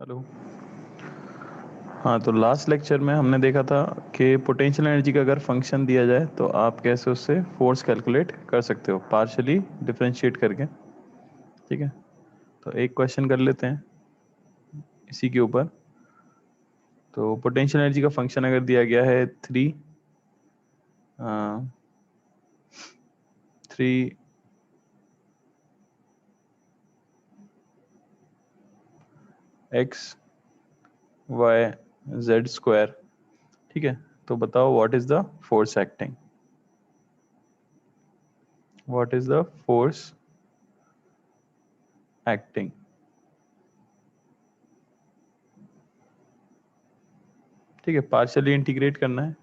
Hello. हाँ, तो last lecture में हमने देखा था कि पोटेंशियल एनर्जी का अगर फंक्शन दिया जाए तो आप कैसे उससे फोर्स कैलकुलेट कर सकते हो पार्शियली डिफरेंशिएट करके। ठीक है, तो एक क्वेश्चन कर लेते हैं इसी के ऊपर। तो पोटेंशियल एनर्जी का फंक्शन अगर दिया गया है 3 एक्स वाई जेड स्क्वायर। ठीक है, तो बताओ what is the force acting, what is the force acting. ठीक है, पार्शियली इंटीग्रेट करना है,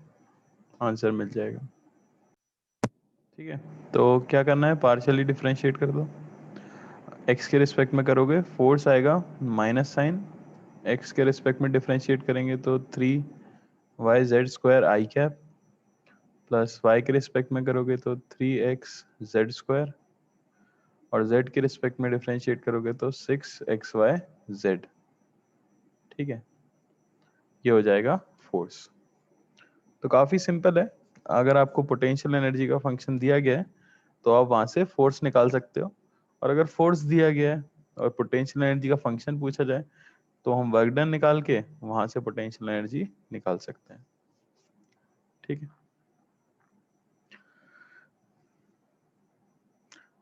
आंसर मिल जाएगा। ठीक है, तो क्या करना है, पार्शियली डिफरेंशिएट कर दो। एक्स के रिस्पेक्ट में करोगे फोर्स आएगा माइनस साइन, एक्स के रिस्पेक्ट में डिफरेंशिएट करेंगे तो 3 y z² आई कैप, प्लस वाई के रिस्पेक्ट में करोगे तो 3x z², और z के रिस्पेक्ट में डिफरेंशिएट करोगे तो 6xy z। ठीक है, ये हो जाएगा फोर्स। तो काफ़ी सिंपल है, अगर आपको पोटेंशियल एनर्जी का फंक्शन दिया गया है तो आप वहाँ से फोर्स निकाल सकते हो, और अगर फोर्स दिया गया है और पोटेंशियल एनर्जी का फंक्शन पूछा जाए तो हम वर्क डन निकाल के वहाँ से पोटेंशियल एनर्जी निकाल सकते हैं। ठीक है,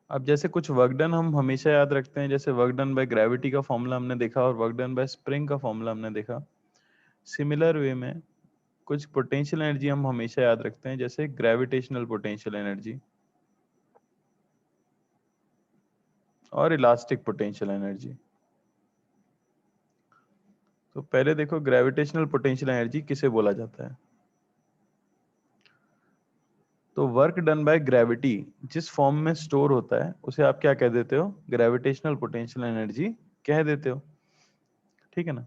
अब जैसे कुछ वर्क डन हम हमेशा याद रखते हैं, जैसे वर्क डन बाय ग्रेविटी का फॉर्मूला हमने देखा और वर्क डन बाय स्प्रिंग का फॉर्मूला हमने देखा। सिमिलर वे में कुछ पोटेंशियल एनर्जी हम हमेशा याद रखते हैं, जैसे ग्रेविटेशनल पोटेंशियल एनर्जी और इलास्टिक पोटेंशियल एनर्जी। तो पहले देखो, ग्रेविटेशनल पोटेंशियल एनर्जी किसे बोला जाता है। तो वर्क डन बाय ग्रेविटी जिस फॉर्म में स्टोर होता है उसे आप क्या कह देते हो, ग्रेविटेशनल पोटेंशियल एनर्जी कह देते हो। ठीक है ना।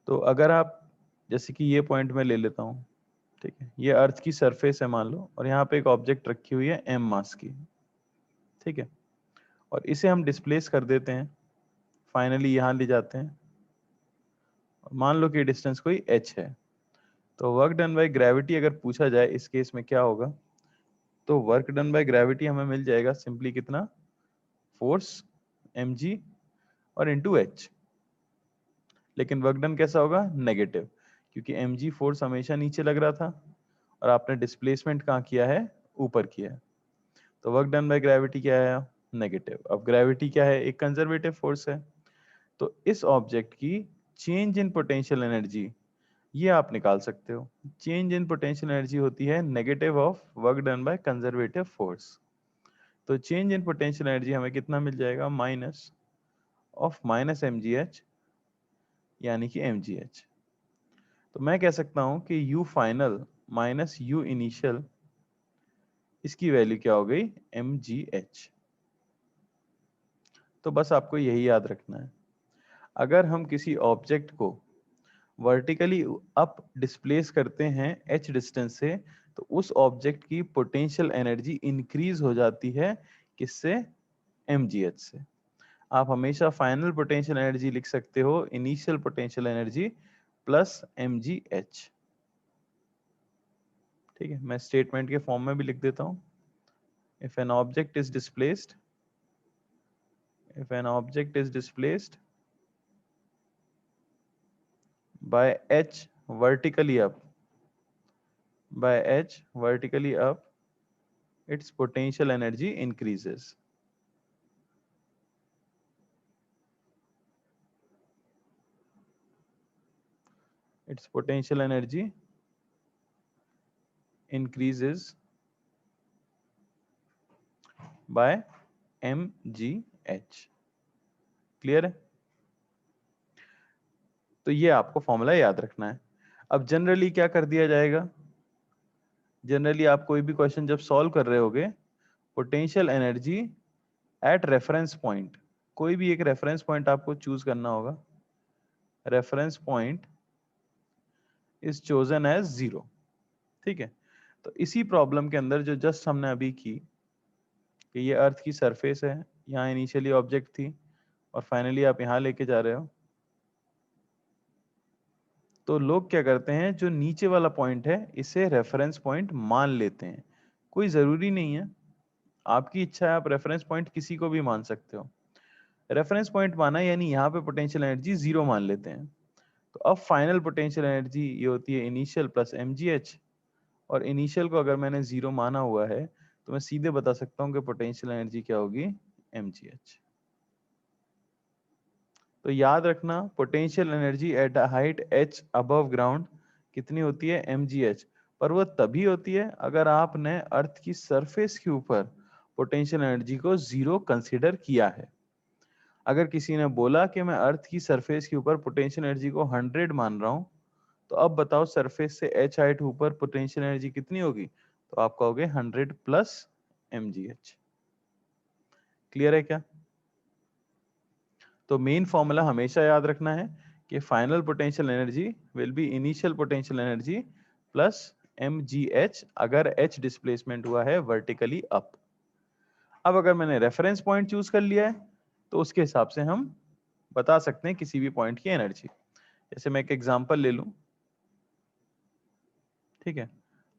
तो अगर आप, जैसे कि ये पॉइंट में ले लेता हूँ, ठीक है, ये अर्थ की सरफेस है मान लो, और यहाँ पे एक ऑब्जेक्ट रखी हुई है m मास की। ठीक है, और इसे हम डिस्प्लेस कर देते हैं, फाइनली यहाँ ले जाते हैं, और मान लो कि डिस्टेंस कोई h है। तो वर्क डन बाय ग्रेविटी अगर पूछा जाए इस केस में क्या होगा, तो वर्क डन बाय ग्रेविटी हमें मिल जाएगा सिंपली कितना, फोर्स mg और इंटू h। लेकिन वर्क डन कैसा होगा, नेगेटिव, क्योंकि mg फोर्स हमेशा नीचे लग रहा था और आपने डिस्प्लेसमेंट कहाँ किया है, ऊपर किया है। तो वर्क डन बाय ग्रेविटी क्या है, नेगेटिव। अब ग्रेविटी क्या है, एक कंजर्वेटिव फोर्स है, तो इस ऑब्जेक्ट की चेंज इन पोटेंशियल एनर्जी ये आप निकाल सकते हो। चेंज इन पोटेंशियल एनर्जी होती है negative of work done by conservative force. तो चेंज इन पोटेंशियल एनर्जी हमें कितना मिल जाएगा, माइनस ऑफ माइनस mgh, यानी कि mgh। तो मैं कह सकता हूं कि u final minus u initial, इसकी वैल्यू क्या हो गई, mgh। तो बस आपको यही याद रखना है, अगर हम किसी ऑब्जेक्ट को वर्टिकली अप डिस्प्लेस करते हैं h डिस्टेंस से, तो उस ऑब्जेक्ट की पोटेंशियल एनर्जी इंक्रीज हो जाती है, किससे, mgh से। आप हमेशा फाइनल पोटेंशियल एनर्जी लिख सकते हो initial potential energy plus mgh। ठीक है, मैं स्टेटमेंट के फॉर्म में भी लिख देता हूं। If an object is displaced, if an object is displaced by h vertically up, by h vertically up, its potential energy increases। its potential energy increases by mgh। Clear है। तो ये आपको फॉर्मूला याद रखना है। अब जनरली क्या कर दिया जाएगा, जनरली आप कोई भी क्वेश्चन जब सॉल्व कर रहे होगे, potential energy at reference point, कोई भी एक रेफरेंस पॉइंट आपको चूज करना होगा। Reference point is chosen as 0। ठीक है, तो इसी प्रॉब्लम के अंदर जो जस्ट हमने अभी की, कि ये अर्थ की सरफेस है, यहाँ इनिशियली ऑब्जेक्ट थी और फाइनली आप यहाँ लेके जा रहे हो, तो लोग क्या करते हैं, जो नीचे वाला पॉइंट है इसे रेफरेंस पॉइंट मान लेते हैं। कोई जरूरी नहीं है, आपकी इच्छा है, आप रेफरेंस पॉइंट किसी को भी मान सकते हो। रेफरेंस पॉइंट माना यानी यहाँ पे पोटेंशियल एनर्जी 0 मान लेते हैं। तो अब फाइनल पोटेंशियल एनर्जी ये होती है इनिशियल प्लस mgh, और इनिशियल को अगर मैंने 0 माना हुआ है तो मैं सीधे बता सकता हूँ कि पोटेंशियल एनर्जी क्या होगी, mgh। तो याद रखना, potential energy at a height h above ground कितनी होती है, mgh। पर वो तभी होती है अगर आपने अर्थ की सरफेस के ऊपर पोटेंशियल एनर्जी को 0 कंसीडर किया है। अगर किसी ने बोला कि मैं अर्थ की सरफेस के ऊपर पोटेंशियल एनर्जी को 100 मान रहा हूं, तो अब बताओ सरफेस से h हाइट ऊपर पोटेंशियल एनर्जी कितनी होगी, तो आप कहोगे 100 प्लस mgh। क्लियर है क्या? तो मेन फॉर्मूला हमेशा याद रखना है कि final potential energy will be initial potential energy plus mgh अगर h डिस्प्लेसमेंट हुआ है वर्टिकली अप। अब अगर मैंने रेफरेंस पॉइंट चूज कर लिया है तो उसके हिसाब से हम बता सकते हैं किसी भी पॉइंट की एनर्जी। जैसे मैं एक एग्जांपल ले लूं, ठीक है,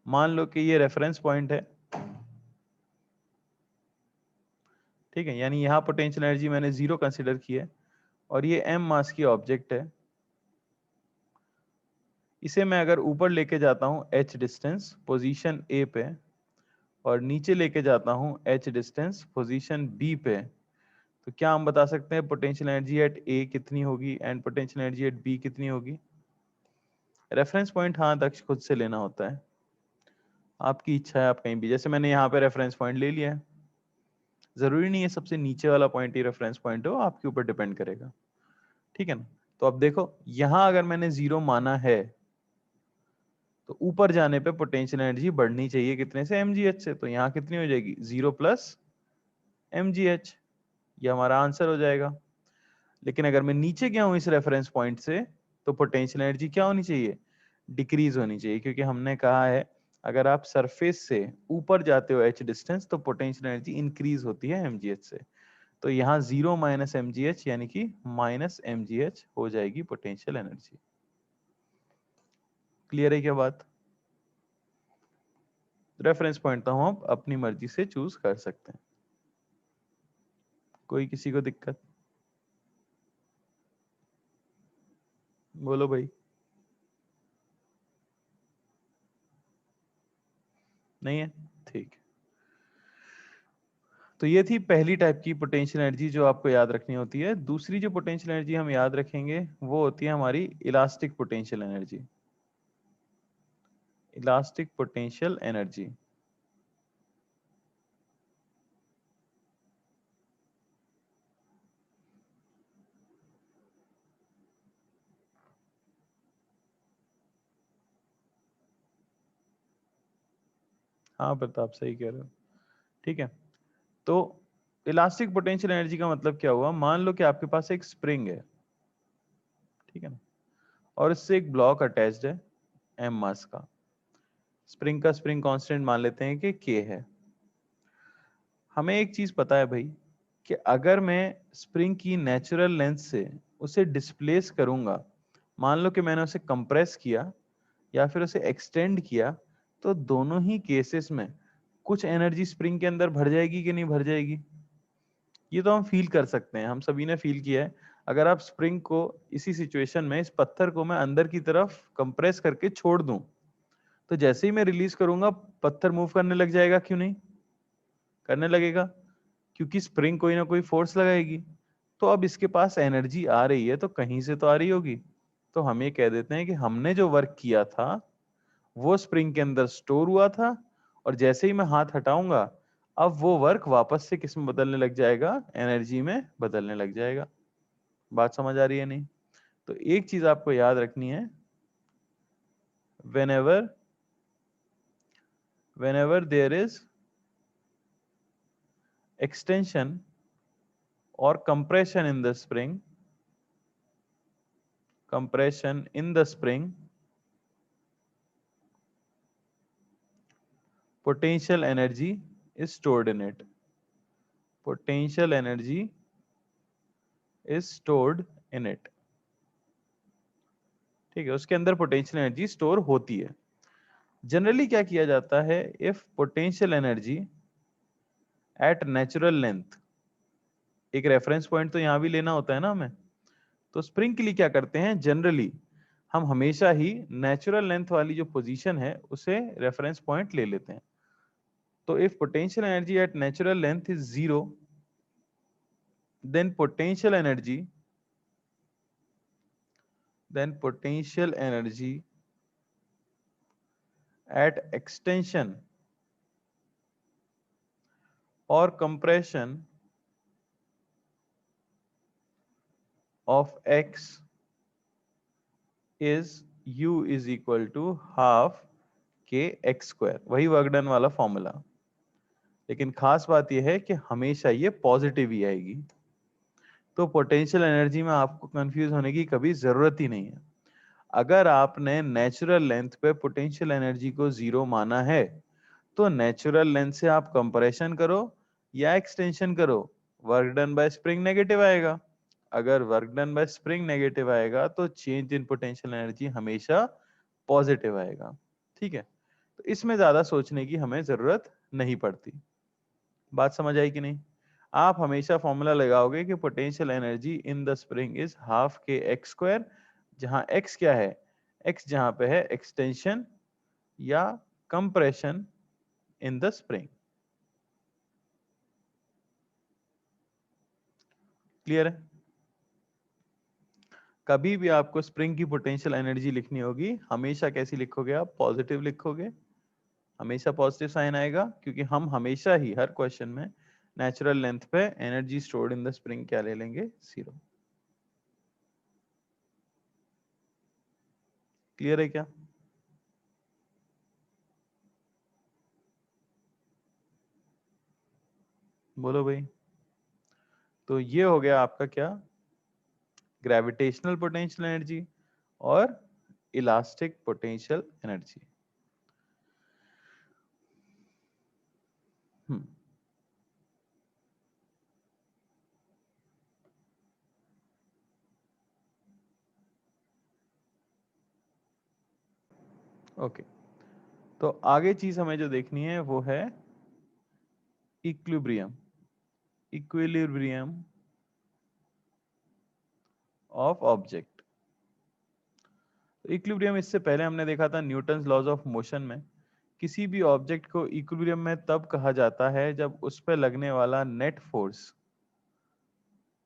मान लो कि ये रेफरेंस पॉइंट है, ठीक है, यानी यहाँ पोटेंशियल एनर्जी मैंने 0 कंसीडर की है, और ये m मास की ऑब्जेक्ट है। इसे मैं अगर ऊपर लेके जाता हूँ h डिस्टेंस पोजीशन A पे, और नीचे लेके जाता हूँ h डिस्टेंस पोजीशन B पे, तो क्या हम बता सकते हैं पोटेंशियल एनर्जी एट A कितनी होगी and potential energy eight B कितनी होगी? रेफरेंस पॉइंट हाँ दक्ष खुद से लेना होता है, आपकी इच्छा है, आप कहीं भी, जैसे मैंने यहाँ पे रेफरेंस पॉइंट ले लिया है, जरूरी नहीं है सबसे नीचे वाला पॉइंट ही रेफरेंस पॉइंट हो, आपके ऊपर डिपेंड करेगा, ठीक है ना। तो अब देखो यहाँ अगर मैंने 0 माना है तो ऊपर जाने पे पोटेंशियल एनर्जी बढ़नी चाहिए कितने से, mgh से। तो यहाँ कितनी हो जाएगी, 0 प्लस mgh, ये हमारा आंसर हो जाएगा। लेकिन अगर मैं नीचे गया हूं इस रेफरेंस पॉइंट से तो पोटेंशियल एनर्जी क्या होनी चाहिए, डिक्रीज होनी चाहिए, क्योंकि हमने कहा है अगर आप सरफेस से ऊपर जाते हो h डिस्टेंस तो पोटेंशियल एनर्जी इंक्रीज होती है mgh से। तो यहाँ 0 माइनस mgh यानी कि माइनस mgh हो जाएगी पोटेंशियल एनर्जी। क्लियर है क्या बात? रेफरेंस पॉइंट तो हम अपनी मर्जी से चूज कर सकते हैं, कोई किसी को दिक्कत? बोलो भाई। नहीं है, ठीक। तो ये थी पहली टाइप की पोटेंशियल एनर्जी जो आपको याद रखनी होती है। दूसरी जो पोटेंशियल एनर्जी हम याद रखेंगे वो होती है हमारी elastic potential energy. Elastic potential energy, हाँ प्रताप सही कह रहे हो, ठीक है। तो इलास्टिक पोटेंशियल एनर्जी का मतलब क्या हुआ, मान लो कि आपके पास एक स्प्रिंग है, ठीक है ना, और इससे एक ब्लॉक अटैच्ड है m मास का। स्प्रिंग का स्प्रिंग कांस्टेंट मान लेते हैं कि k है। हमें एक चीज पता है भाई कि अगर मैं स्प्रिंग की नेचुरल लेंथ से उसे डिस्प्लेस करूंगा, मान लो कि मैंने उसे कंप्रेस किया या फिर उसे एक्सटेंड किया, तो दोनों ही केसेस में कुछ एनर्जी स्प्रिंग के अंदर भर जाएगी कि नहीं भर जाएगी? ये तो हम फील कर सकते हैं, हम सभी ने फील किया है। अगर आप स्प्रिंग को इसी सिचुएशन में, इस पत्थर को मैं अंदर की तरफ कंप्रेस करके छोड़ दूं, तो जैसे ही मैं रिलीज करूंगा पत्थर मूव करने लग जाएगा, क्यों नहीं करने लगेगा? क्योंकि स्प्रिंग कोई ना कोई फोर्स लगाएगी। तो अब इसके पास एनर्जी आ रही है तो कहीं से तो आ रही होगी। तो हम ये कह देते हैं कि हमने जो वर्क किया था वो स्प्रिंग के अंदर स्टोर हुआ था, और जैसे ही मैं हाथ हटाऊंगा अब वो वर्क वापस से किस में बदलने लग जाएगा, एनर्जी में बदलने लग जाएगा। बात समझ आ रही है नहीं? तो एक चीज आपको याद रखनी है, whenever whenever there is extension or compression in the spring, potential energy is stored in it. Potential energy is stored in it. ठीक है, उसके अंदर पोटेंशियल एनर्जी स्टोर होती है। जनरली क्या किया जाता है, if potential energy eight natural length, एक रेफरेंस पॉइंट तो यहां भी लेना होता है ना हमें, तो स्प्रिंग के लिए क्या करते हैं, जनरली हम हमेशा ही नेचुरल लेंथ वाली जो पोजीशन है उसे रेफरेंस पॉइंट ले लेते हैं। तो if potential energy eight natural length is 0, then potential energy at extension or compression of x is u is equal to half k x square, वही वर्क डन वाला फॉर्मूला। लेकिन खास बात यह है कि हमेशा ये पॉजिटिव ही आएगी, तो पोटेंशियल एनर्जी में आपको कंफ्यूज होने की कभी जरूरत ही नहीं है। अगर आपने नेचुरल लेंथ पे पोटेंशियल एनर्जी को 0 माना है, तो नेचुरल लेंथ से आप कंप्रेशन करो या एक्सटेंशन करो, work done bye spring negative आएगा। अगर work done bye spring negative आएगा तो चेंज इन पोटेंशियल एनर्जी हमेशा पॉजिटिव आएगा। ठीक है, तो इसमें ज्यादा सोचने की हमें जरूरत नहीं पड़ती। बात समझ आई कि नहीं? आप हमेशा फॉर्मूला लगाओगे कि potential energy in the spring is half के एक्स स्क्वायर, जहां एक्स क्या है, एक्स जहां पे है एक्सटेंशन या compression in the spring. Clear है? कभी भी आपको स्प्रिंग की पोटेंशियल एनर्जी लिखनी होगी, हमेशा कैसी लिखोगे आप, पॉजिटिव लिखोगे, हमेशा पॉजिटिव साइन आएगा, क्योंकि हम हमेशा ही हर क्वेश्चन में नेचुरल लेंथ पे energy stored in the spring क्या ले लेंगे, 0। क्लियर है क्या? बोलो भाई। तो ये हो गया आपका क्या, ग्रेविटेशनल पोटेंशियल एनर्जी और इलास्टिक पोटेंशियल एनर्जी। ओके, तो आगे चीज हमें जो देखनी है वो है equilibrium, equilibrium of object. Equilibrium इससे पहले हमने देखा था न्यूटन्स लॉज ऑफ मोशन में, किसी भी ऑब्जेक्ट को इक्विलिब्रियम में तब कहा जाता है जब उस पर लगने वाला नेट फोर्स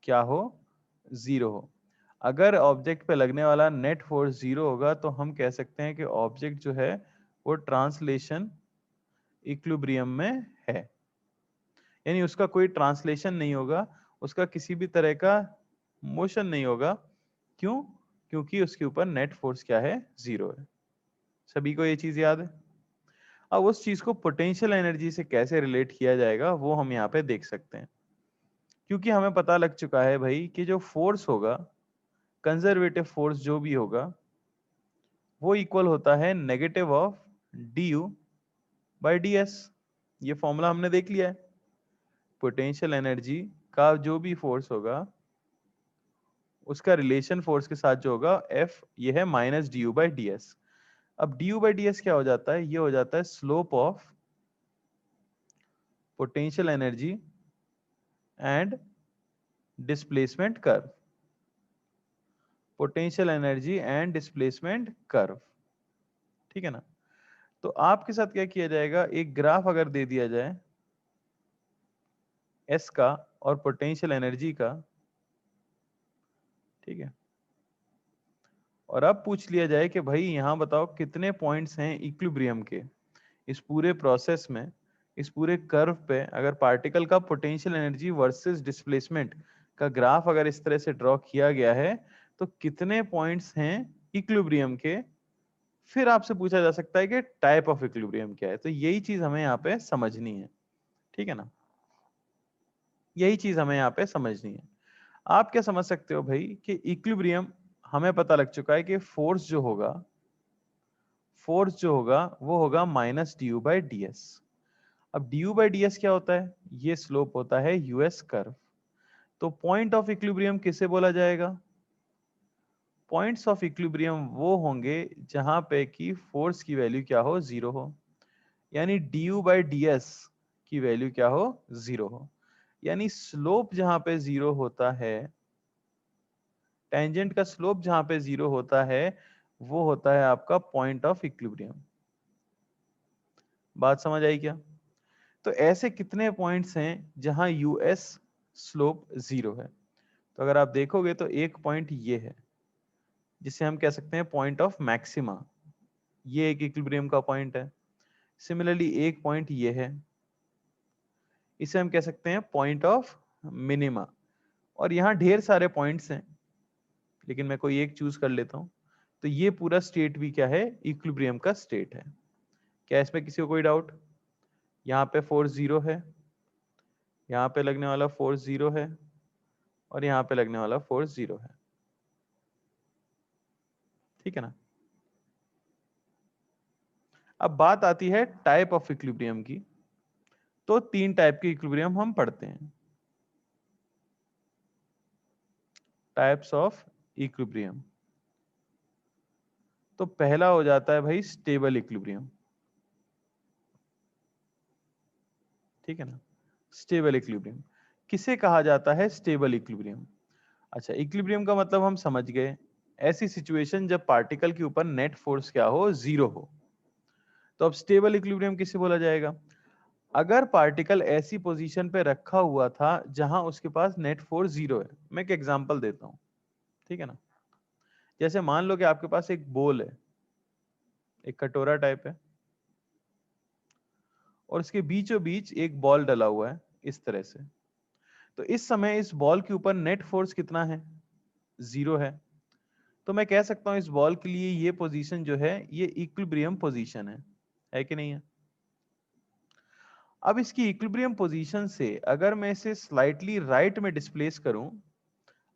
क्या हो, 0 हो। अगर ऑब्जेक्ट पे लगने वाला नेट फोर्स 0 होगा तो हम कह सकते हैं कि ऑब्जेक्ट जो है वो ट्रांसलेशन इक्विलिब्रियम में है, यानी उसका कोई ट्रांसलेशन नहीं होगा, उसका किसी भी तरह का मोशन नहीं होगा। क्यों? क्योंकि उसके ऊपर नेट फोर्स क्या है, 0 है। सभी को ये चीज याद है? अब उस चीज को पोटेंशियल एनर्जी से कैसे रिलेट किया जाएगा वो हम यहाँ पे देख सकते हैं, क्योंकि हमें पता लग चुका है भाई कि जो फोर्स होगा, कंजर्वेटिव फोर्स जो भी होगा, वो इक्वल होता है negative of D U by D S. ये फॉर्मूला हमने देख लिया है। पोटेंशियल एनर्जी का जो भी फोर्स होगा उसका रिलेशन फोर्स के साथ जो होगा एफ, ये है minus D U by D S. अब D U by D S क्या हो जाता है, ये हो जाता है slope of potential energy and displacement curve, potential energy and displacement curve. ठीक है ना? तो आपके साथ क्या किया जाएगा, एक ग्राफ अगर दे दिया जाए एस का और पोटेंशियल एनर्जी का, ठीक है, और अब पूछ लिया जाए कि भाई यहां बताओ कितने पॉइंट्स हैं इक्विलिब्रियम के, इस पूरे प्रोसेस में, इस पूरे कर्व पे अगर पार्टिकल का पोटेंशियल एनर्जी वर्सेस डिस्प्लेसमेंट का ग्राफ अगर इस तरह से ड्रॉ किया गया है तो कितने पॉइंट्स हैं इक्विलिब्रियम के। फिर आपसे पूछा जा सकता है कि टाइप ऑफ इक्विलिब्रियम क्या है, तो यही चीज हमें यहाँ पे समझनी है। ठीक है ना? यही चीज हमें यहाँ पे समझनी है। आप क्या समझ सकते हो भाई कि इक्विलिब्रियम, हमें पता लग चुका है कि फोर्स जो होगा, फोर्स जो होगा वो होगा minus D U by D S. अब D U by D S क्या होता है, ये स्लोप होता है यूएस कर्व। तो पॉइंट ऑफ इक्विलिब्रियम किसे बोला जाएगा, पॉइंट्स ऑफ इक्विलिब्रियम वो होंगे जहां पे कि फोर्स की वैल्यू क्या हो, जीरो हो, यानी du बाई ds की वैल्यू क्या हो, जीरो हो। यानी स्लोप जहां पे जीरो होता है, टेंजेंट का स्लोप जहां पे जीरो होता है, वो होता है आपका पॉइंट ऑफ इक्विलिब्रियम। बात समझ आई क्या? तो ऐसे कितने पॉइंट्स हैं जहां यूएस स्लोप जीरो है? तो अगर आप देखोगे तो एक पॉइंट ये है जिसे हम कह सकते हैं पॉइंट ऑफ मैक्सिमा, ये एक इक्विलिब्रियम का पॉइंट है। सिमिलरली एक पॉइंट ये है, इसे हम कह सकते हैं पॉइंट ऑफ मिनिमा। और यहाँ ढेर सारे पॉइंट्स हैं, लेकिन मैं कोई एक चूज कर लेता हूँ। तो ये पूरा स्टेट भी क्या है, इक्विलिब्रियम का स्टेट है। क्या इसमें किसी को कोई डाउट? यहाँ पे फोर्स जीरो है, यहाँ पे लगने वाला फोर्स जीरो है, और यहाँ पे लगने वाला फोर्स जीरो है। ठीक है ना? अब बात आती है टाइप ऑफ इक्विलिब्रियम की। तो तीन टाइप के इक्विलिब्रियम हम पढ़ते हैं, टाइप्स ऑफ इक्विलिब्रियम। तो पहला हो जाता है भाई स्टेबल इक्विलिब्रियम। ठीक है ना? स्टेबल इक्विलिब्रियम किसे कहा जाता है? Stable equilibrium. अच्छा, इक्विलिब्रियम का मतलब हम समझ गए, ऐसी सिचुएशन जब पार्टिकल के ऊपर नेट फोर्स क्या हो, जीरो हो। तो अब स्टेबल इक्विलिब्रियम किसे बोला जाएगा? अगर पार्टिकल ऐसी पोजीशन पे रखा हुआ था जहां उसके पास नेट फोर्स जीरो है। मैं एक एग्जांपल देता हूं, ठीक है ना? जैसे मान लो कि आपके पास एक बोल है, एक कटोरा टाइप है, और उसके बीचों बीच एक बॉल डला हुआ है इस तरह से। तो इस समय इस बॉल के ऊपर नेट फोर्स कितना है? जीरो है। तो मैं कह सकता हूं इस बॉल के लिए ये पोजीशन जो है, ये इक्विलिब्रियम पोजीशन है कि नहीं है? अब इसकी इक्विलिब्रियम पोजीशन से अगर मैं इसे स्लाइटली राइट में डिस्प्लेस करूं,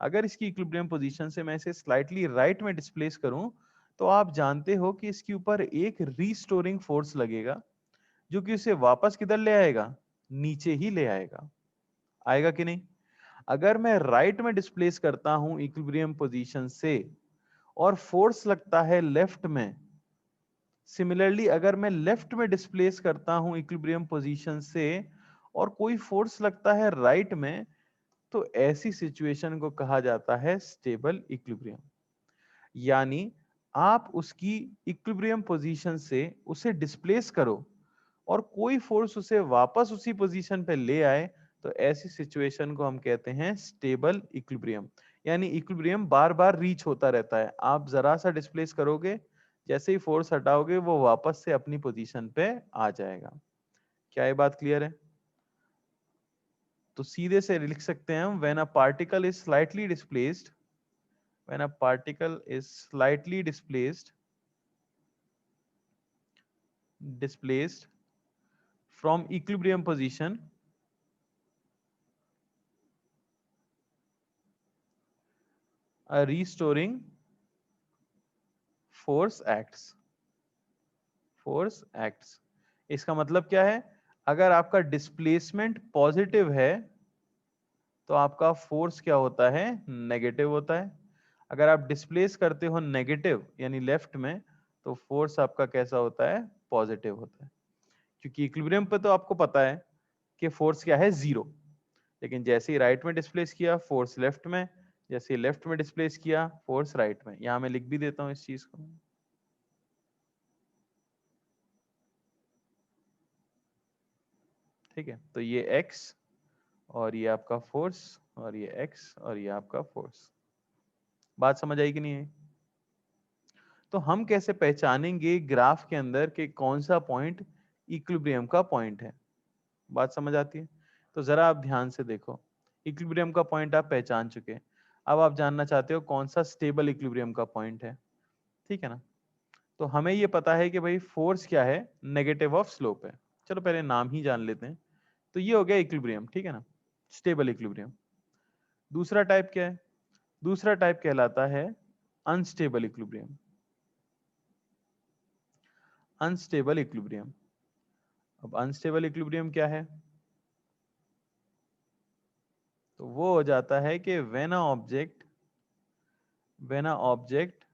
अगर इसकी इक्विलिब्रियम पोजीशन से मैं इसे स्लाइटली राइट में डिस्प्लेस करूं, तो आप जानते हो कि इसके ऊपर एक रीस्टोरिंग फोर्स लगेगा, जो कि उसे वापस किधर ले आएगा? नीचे ही ले आएगा। आएगा कि नहीं? अगर मैं राइट में डिस्प्लेस करता हूं इक्विलिब्रियम पोजीशन से, और फोर्स लगता है लेफ्ट में, सिमिलरली अगर मैं लेफ्ट में डिस्प्लेस करता हूं इक्विलिब्रियम पोजीशन से, और कोई फोर्स लगता है राइट में, तो ऐसी सिचुएशन को कहा जाता है स्टेबल इक्विलिब्रियम। यानी आप उसकी इक्विलिब्रियम पोजीशन से उसे डिस्प्लेस करो, और कोई फोर्स उसे वापस उसी पोजीशन पे ले आए, तो ऐसी सिचुएशन को हम कहते हैं स्टेबल इक्विलिब्रियम। यानी इक्विलिब्रियम बार बार रीच होता रहता है। आप जरा सा डिस्प्लेस करोगे, जैसे ही फोर्स हटाओगे वो वापस से अपनी पोजीशन पे आ जाएगा। क्या ये बात क्लियर है? तो सीधे से लिख सकते हैं हम, when a particle is slightly displaced, when a particle is slightly displaced from equilibrium position, a restoring force acts। इसका मतलब क्या है? अगर आपका डिस्प्लेसमेंट पॉजिटिव है, तो आपका फोर्स क्या होता है? नेगेटिव होता है। अगर आप डिस्प्लेस करते हो नेगेटिव यानी लेफ्ट में, तो फोर्स आपका कैसा होता है? पॉजिटिव होता है। क्योंकि इक्विलिब्रियम पे तो आपको पता है कि फोर्स क्या है? जीरो। लेकिन जैसे ही राइट में डिस्प्लेस किया, फोर्स लेफ्ट में, जैसे ही लेफ्ट में डिस्प्लेस किया, फोर्स राइट में। यहां मैं लिख भी देता हूं इस चीज को। ठीक है, तो ये x, और ये आपका फोर्स, और ये x, और ये आपका फोर्स। बात समझ आई कि नहीं है? तो हम कैसे पहचानेंगे ग्राफ के अंदर कि कौन सा पॉइंट इक्विलिब्रियम का पॉइंट है? बात समझ आती है? तो जरा आप ध्यान से देखो, इक्विलिब्रियम का पॉइंट आप पहचान चुके हैं। अब आप जानना चाहते हो कौन सा स्टेबल इक्विलिब्रियम का पॉइंट है। ठीक है ना? तो हमें ये पता है कि भाई फोर्स क्या है? नेगेटिव ऑफ स्लोप है। चलो पहले नाम ही जान लेते हैं। तो ये हो गया इक्विलिब्रियम, ठीक है ना? Stable equilibrium. दूसरा टाइप क्या है? दूसरा टाइप कहलाता है अनस्टेबल इक्विलिब्रियम। Unstable equilibrium. अब अनस्टेबल इक्विलिब्रियम क्या है? तो वो हो जाता है कि when a object when a object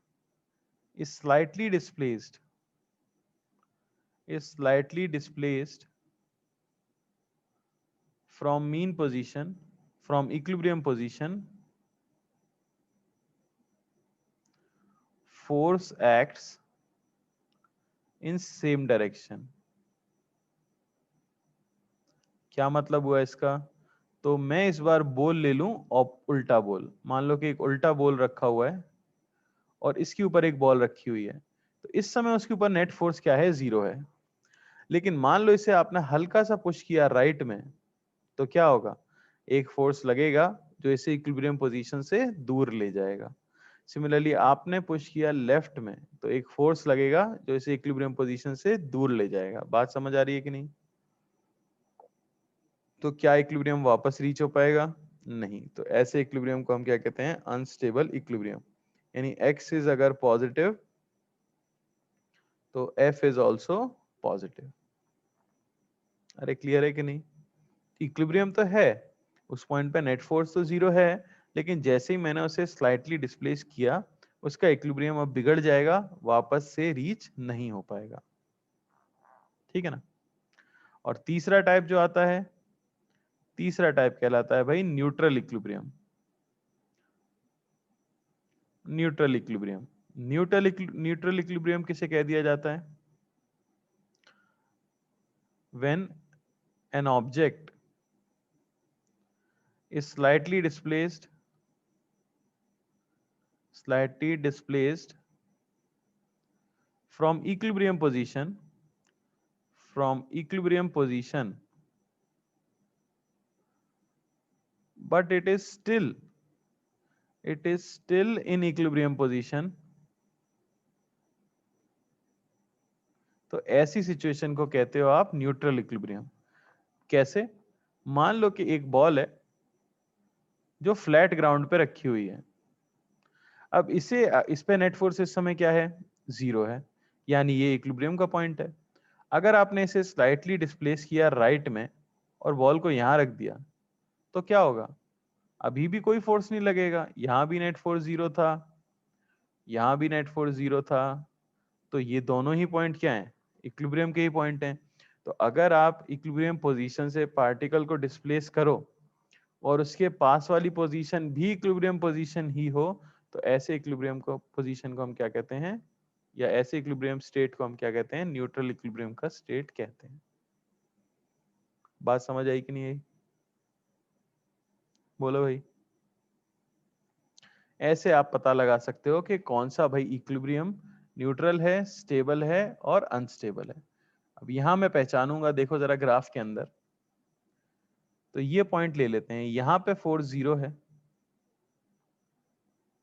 is slightly displaced from mean position, from equilibrium position, force acts in same direction. क्या मतलब हुआ इसका? तो मैं इस बार बॉल ले लूं और उल्टा बॉल, मान लो कि एक उल्टा बॉल रखा हुआ है और इसके ऊपर एक बॉल रखी हुई है, तो इस समय उसके ऊपर नेट फोर्स क्या है? 0 है। लेकिन मान लो इसे आपने हल्का सा पुश किया राइट में, तो क्या होगा? एक फोर्स लगेगा जो इसे इक्विलिब्रियम पोजीशन से दूर ले जाएगा। सिमिलरली आपने पुश किया लेफ्ट में, तो एक फोर्स लगेगा जो इसे इक्विलिब्रियम पोजीशन से दूर ले जाएगा। बात समझ आ रही है कि नहीं? तो क्या इक्विलिब्रियम वापस रीच हो पाएगा? नहीं। तो ऐसे इक्विलिब्रियम को हम क्या कहते हैं? Unstable equilibrium. यानी x इज अगर पॉजिटिव तो f इज ऑल्सो पॉजिटिव। अरे क्लियर है कि नहीं? इक्विलिब्रियम तो है, उस पॉइंट पे नेट फोर्स तो 0 है, लेकिन जैसे ही मैंने उसे स्लाइटली डिस्प्लेस किया, उसका इक्विलिब्रियम अब बिगड़ जाएगा, वापस से रीच नहीं हो पाएगा। ठीक है ना? और तीसरा टाइप जो आता है, तीसरा टाइप कहलाता है भाई neutral equilibrium. Neutral equilibrium, neutral equilibrium किसे कह दिया जाता है? when an object is slightly displaced from equilibrium position, but it is still in equilibrium position, तो ऐसी सिचुएशन को कहते हो आप न्यूट्रल इक्विलिब्रियम। कैसे? मान लो कि एक बॉल है जो फ्लैट ग्राउंड पे रखी हुई है। अब इस पे नेट फोर्स इस समय क्या है? 0 है, यानी ये इक्विलिब्रियम का पॉइंट है। अगर आपने इसे स्लाइटली डिस्प्लेस किया राइट में और बॉल को यहां रख दिया, तो क्या होगा? अभी भी कोई फोर्स नहीं लगेगा, यहां भी नेट फोर्स 0 था, यहां भी नेट फोर्स 0 था, तो ये दोनों ही पॉइंट क्या है? इक्विलिब्रियम के ही पॉइंट हैं। तो अगर आप इक्विलिब्रियम पोजीशन से पार्टिकल को डिस्प्लेस करो और उसके पास वाली पोजीशन भी इक्विलिब्रियम पोजीशन ही हो, तो ऐसे इक्विलिब्रियम को पोजीशन को हम क्या कहते हैं, या ऐसे इक्विलिब्रियम स्टेट को हम क्या कहते हैं? न्यूट्रल इक्विलिब्रियम का स्टेट कहते हैं। बात समझ आई कि नहीं आई? बोलो भाई। ऐसे आप पता लगा सकते हो कि कौन सा भाई इक्विलिब्रियम न्यूट्रल है, स्टेबल है और अनस्टेबल है। अब यहां मैं पहचानूंगा, देखो जरा ग्राफ के अंदर, तो ये पॉइंट ले लेते हैं, यहां पे फोर्स 0 है,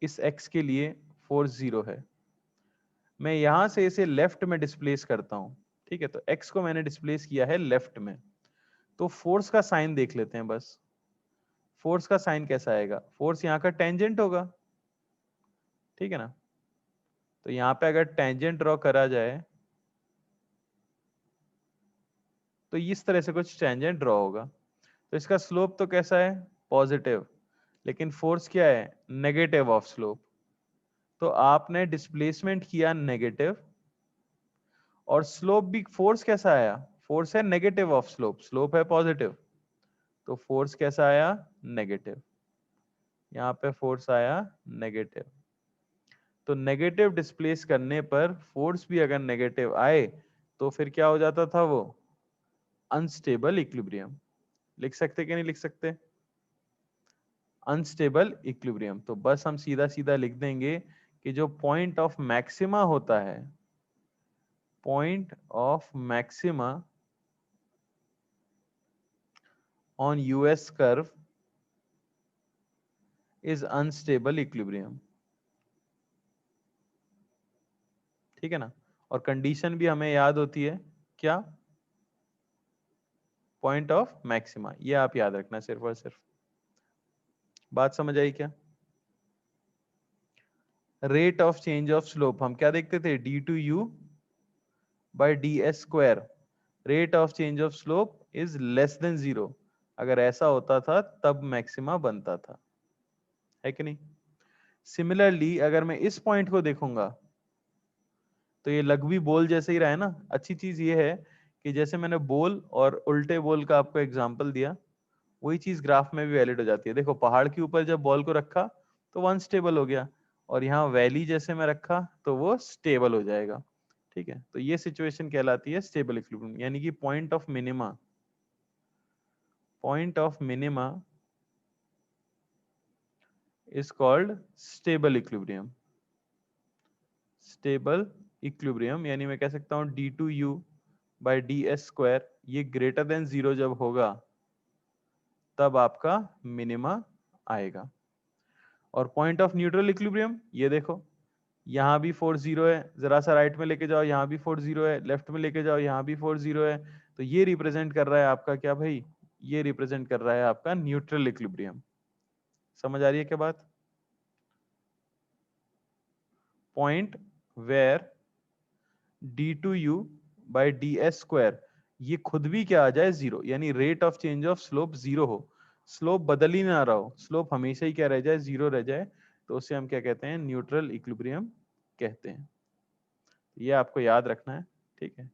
इस x के लिए फोर्स 0 है। मैं यहां से इसे लेफ्ट में डिस्प्लेस करता हूं, ठीक है? तो x को मैंने डिस्प्लेस किया है लेफ्ट में, तो फोर्स का साइन देख लेते हैं बस। फोर्स का साइन कैसा आएगा? फोर्स यहाँ का टेंजेंट होगा, ठीक है ना? तो यहाँ पे अगर टेंजेंट ड्रॉ करा जाए तो इस तरह से कुछ टेंजेंट ड्रॉ होगा। तो इसका स्लोप तो कैसा है? पॉजिटिव, लेकिन फोर्स क्या है? Negative of slope. तो आपने डिस्प्लेसमेंट किया नेगेटिव, और स्लोप भी, फोर्स कैसा आया? फोर्स है नेगेटिव ऑफ स्लोप, स्लोप है पॉजिटिव, तो फोर्स कैसा आया? नेगेटिव। यहाँ पे फोर्स आया नेगेटिव। तो नेगेटिव डिस्प्लेस करने पर फोर्स भी अगर नेगेटिव आए तो फिर क्या हो जाता था? वो अनस्टेबल इक्विलिब्रियम। लिख सकते कि नहीं लिख सकते? Unstable equilibrium. तो बस हम सीधा सीधा लिख देंगे कि जो पॉइंट ऑफ मैक्सिमा होता है, point of maxima on US curve is unstable equilibrium. ठीक है ना? और कंडीशन भी हमें याद होती है, क्या? पॉइंट ऑफ मैक्सिमा, ये आप याद रखना सिर्फ और सिर्फ। बात समझ आई क्या? Rate of change of slope हम क्या देखते थे? D two u by D s square. Rate of change of slope is less than 0। अगर ऐसा होता था तब मैक्सिमा बनता था, है कि नहीं? सिमिलरली अगर मैं इस पॉइंट को देखूंगा तो ये लघवी बोल जैसे ही रहा है ना। अच्छी चीज ये है कि जैसे मैंने बोल और उल्टे बोल का आपको एग्जांपल दिया, वही चीज ग्राफ में भी वैलिड हो जाती है। देखो पहाड़ के ऊपर जब बॉल को रखा तो वन स्टेबल हो गया, और यहाँ वैली जैसे में रखा तो वो स्टेबल हो जाएगा। ठीक है, तो ये सिचुएशन कहलाती है स्टेबल इक्विलिब्रियम, यानी कि point of minima is called stable equilibrium. Stable equilibrium यानी मैं कह सकता हूं d2u by D s square, ये ग्रेटर देन 0 जब होगा तब आपका मिनिमा आएगा। और पॉइंट ऑफ न्यूट्रल इक्विलिब्रियम, ये देखो यहाँ भी फोर्स 0 है, जरा सा राइट में लेके जाओ यहाँ भी फोर्स 0 है, लेफ्ट में लेके जाओ यहाँ भी फोर्स 0 है, तो ये रिप्रेजेंट कर रहा है आपका क्या भाई, ये रिप्रेजेंट कर रहा है आपका न्यूट्रल इक्विलिब्रियम। समझ आ रही है क्या बात? Point where d2u by D s square, ये खुद भी क्या आ जाए 0, यानी rate of change of slope 0 हो, स्लोप बदल ही ना रहा हो, स्लोप हमेशा ही क्या रह जाए, 0 रह जाए, तो उसे हम क्या कहते हैं, न्यूट्रल इक्विलिब्रियम कहते हैं। ये आपको याद रखना है। ठीक है,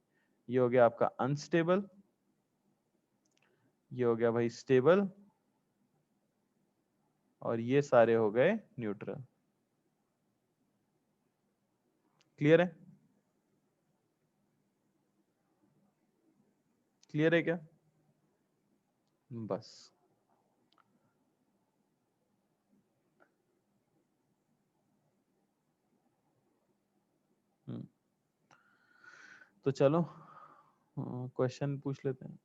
ये हो गया आपका अनस्टेबल, ये हो गया भाई स्टेबल, और ये सारे हो गए न्यूट्रल। क्लियर है? क्लियर है क्या? बस। हम्म, तो चलो क्वेश्चन पूछ लेते हैं।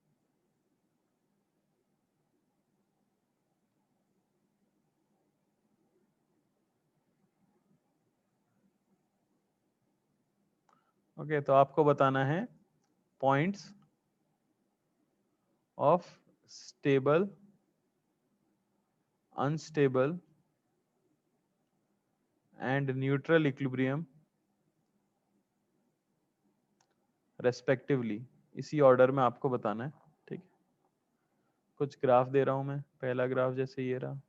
ओके, तो आपको बताना है points of stable, unstable and neutral equilibrium respectively. इसी ऑर्डर में आपको बताना है। ठीक है, कुछ ग्राफ दे रहा हूं मैं, पहला ग्राफ जैसे ये रहा।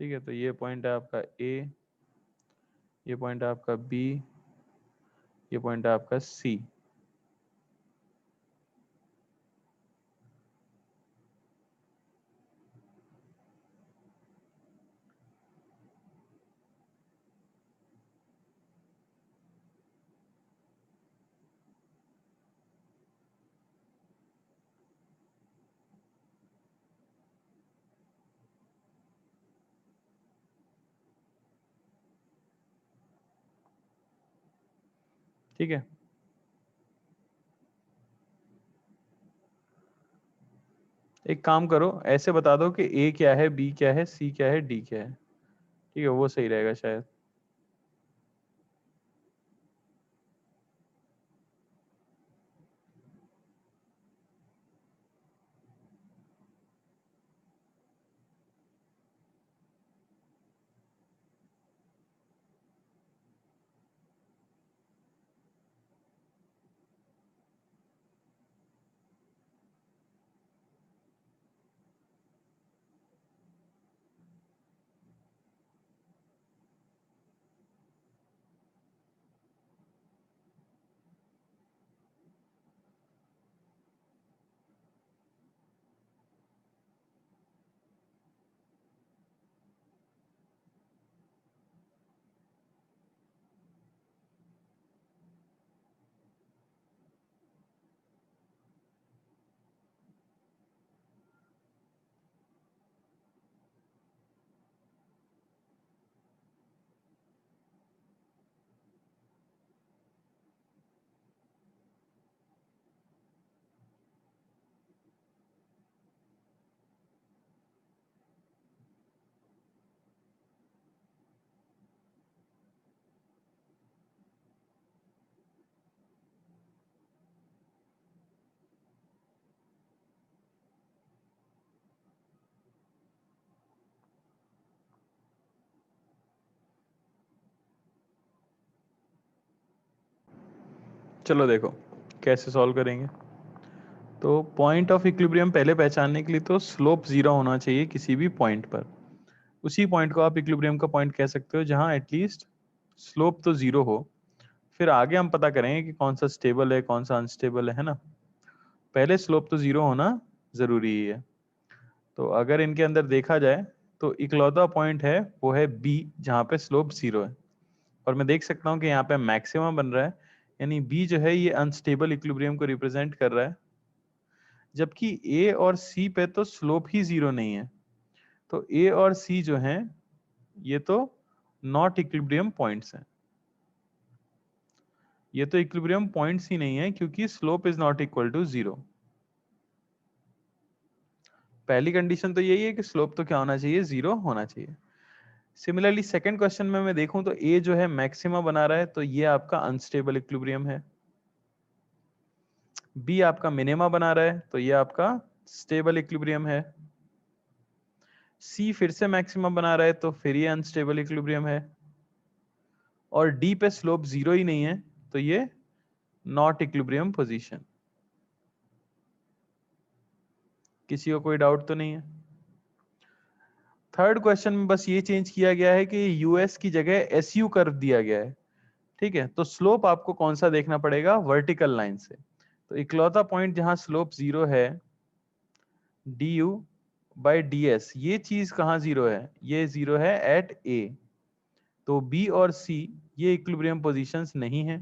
ठीक है, तो ये पॉइंट है आपका ए, ये पॉइंट है आपका बी, ये पॉइंट है आपका सी। ठीक है, एक काम करो, ऐसे बता दो कि ए क्या है, बी क्या है, सी क्या है, डी क्या है। ठीक है, वो सही रहेगा शायद। चलो देखो कैसे सॉल्व करेंगे। तो पॉइंट ऑफ इक्विलिब्रियम पहले पहचानने के लिए तो स्लोप जीरो होना चाहिए किसी भी पॉइंट पर। उसी पॉइंट को आप इक्विलिब्रियम का पॉइंट कह सकते हो जहां एटलीस्ट स्लोप तो जीरो हो। फिर आगे हम पता करेंगे कि कौन सा स्टेबल है कौन सा अनस्टेबल है ना। पहले स्लोप तो जीरो होना जरूरी ही है। तो अगर इनके अंदर देखा जाए तो इकलौता पॉइंट है वो है बी जहाँ पे स्लोप जीरो है। और मैं देख सकता हूँ कि यहाँ पे मैक्सिमा बन रहा है, यानी बी जो है ये अनस्टेबल इक्विलिब्रियम को रिप्रेजेंट कर रहा है, जबकि ए और सी पे तो स्लोप ही जीरो नहीं है। तो ए और सी जो हैं ये तो नॉट इक्विलिब्रियम पॉइंट्स हैं। ये तो इक्विलिब्रियम पॉइंट्स ही नहीं है क्योंकि slope is not equal to zero. पहली कंडीशन तो यही है कि स्लोप तो क्या होना चाहिए, जीरो होना चाहिए। सिमिलरली सेकंड क्वेश्चन में मैं देखूं तो ए जो है मैक्सिमा बना रहा है तो ये आपका अनस्टेबल इक्विलिब्रियम है। बी आपका मिनिमा बना रहा है तो ये आपका स्टेबल इक्विलिब्रियम है। सी फिर से मैक्सिमा बना रहा है तो फिर ये अनस्टेबल इक्विलिब्रियम है। और डी पे स्लोप जीरो ही नहीं है तो ये नॉट इक्विलिब्रियम पोजीशन। किसी को कोई डाउट तो नहीं है? थर्ड क्वेश्चन में बस ये चेंज किया गया है कि यूएस की जगह एसयू कर्व दिया गया है। ठीक है, तो स्लोप आपको कौन सा देखना पड़ेगा, वर्टिकल लाइन से। तो इकलौता पॉइंट जहां स्लोप जीरो है D U by D S, ये चीज कहाँ जीरो है, ये जीरो है एट ए। तो बी और सी ये इक्विलिब्रियम पोजीशंस नहीं है,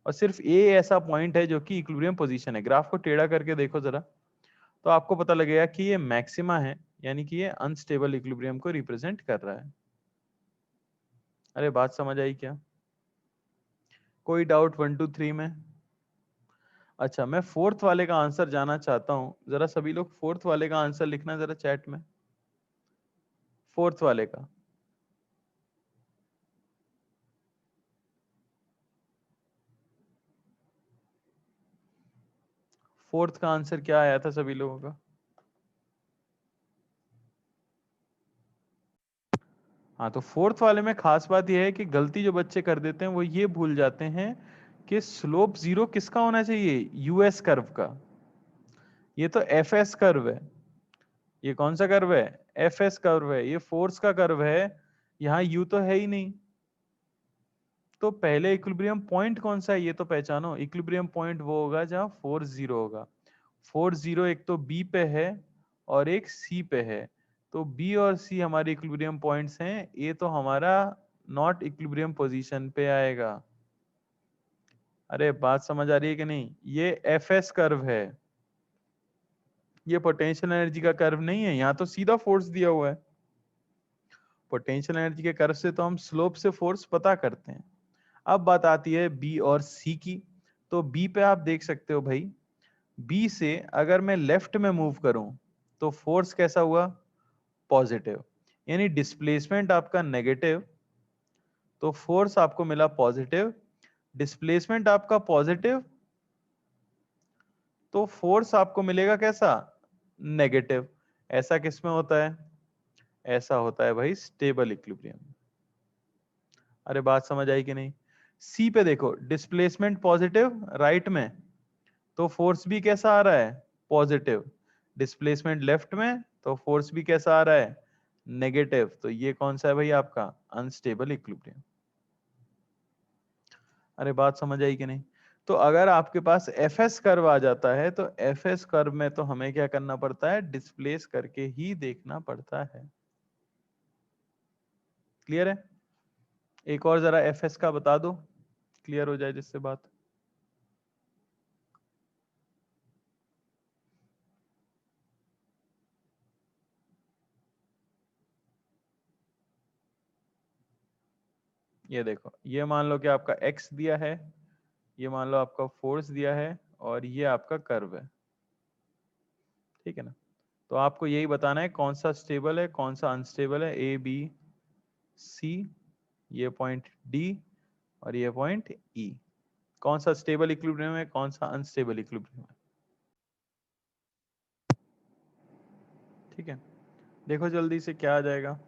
और सिर्फ ए ऐसा पॉइंट है जो कि इक्विलिब्रियम पोजीशन है। ग्राफ को टेढ़ा करके देखो जरा, तो आपको पता लगेगा कि ये मैक्सिमा है, यानी कि ये अनस्टेबल इक्विलिब्रियम को रिप्रेजेंट कर रहा है। अरे बात समझ आई क्या? कोई डाउट 1 2 3 में? अच्छा, मैं फोर्थ वाले का आंसर जाना चाहता हूं, जरा सभी लोग फोर्थ वाले का आंसर लिखना जरा चैट में। फोर्थ वाले का फोर्थ का आंसर क्या आया था सभी लोगों का? हाँ, तो फोर्थ वाले में खास बात यह है कि गलती जो बच्चे कर देते हैं वो ये भूल जाते हैं कि स्लोप जीरो किसका होना चाहिए, यूएस कर्व का। ये तो एफ एस कर्व है। ये कौन सा कर्व है, एफ एस कर्व है, ये फोर्स का कर्व है। यहाँ यू तो है ही नहीं। तो पहले इक्विलिब्रियम पॉइंट कौन सा है ये तो पहचानो। इक्विलिब्रियम पॉइंट वो होगा जहां फोर्स जीरो होगा। फोर्स जीरो एक तो बी पे है और एक सी पे है। तो बी और सी हमारे इक्विलिब्रियम पॉइंट्स हैं, ये तो हमारा नॉट इक्विलिब्रियम पोजीशन पे आएगा। अरे बात समझ आ रही है कि नहीं? ये एफ एस कर्व है, ये पोटेंशियल एनर्जी का कर्व नहीं है। यहाँ तो सीधा फोर्स दिया हुआ है। पोटेंशियल एनर्जी के कर्व से तो हम स्लोप से फोर्स पता करते हैं। अब बात आती है बी और सी की। तो बी पे आप देख सकते हो भाई, बी से अगर मैं लेफ्ट में मूव करूं तो फोर्स कैसा हुआ, पॉजिटिव। यानी डिस्प्लेसमेंट आपका नेगेटिव तो फोर्स आपको मिला पॉजिटिव। डिस्प्लेसमेंट आपका पॉजिटिव तो फोर्स आपको मिलेगा कैसा, नेगेटिव। ऐसा किसमें होता है, ऐसा होता है भाई स्टेबल इक्विलिब्रियम। अरे बात समझ आई कि नहीं? सी पे देखो, डिस्प्लेसमेंट पॉजिटिव राइट में तो फोर्स भी कैसा आ रहा है, पॉजिटिव। डिस्प्लेसमेंट लेफ्ट में तो फोर्स भी कैसा आ रहा है, नेगेटिव। तो ये कौन सा है भाई आपका, अनस्टेबल इक्विलिब्रियम। अरे बात समझ आई कि नहीं? तो अगर आपके पास एफ एस कर्व आ जाता है तो एफ एस कर्व में तो हमें क्या करना पड़ता है, डिस्प्लेस करके ही देखना पड़ता है। क्लियर है? एक और जरा एफ एस का बता दो, क्लियर हो जाए जिससे बात। ये देखो, ये मान लो कि आपका एक्स दिया है, ये मान लो आपका फोर्स दिया है, और ये आपका कर्व है। ठीक है ना? तो आपको यही बताना है कौन सा स्टेबल है कौन सा अनस्टेबल है। ए बी सी, ये पॉइंट डी, और ये पॉइंट ई। कौन सा स्टेबल इक्विलिब्रियम है कौन सा अनस्टेबल इक्विलिब्रियम है। ठीक है, देखो जल्दी से क्या आ जाएगा।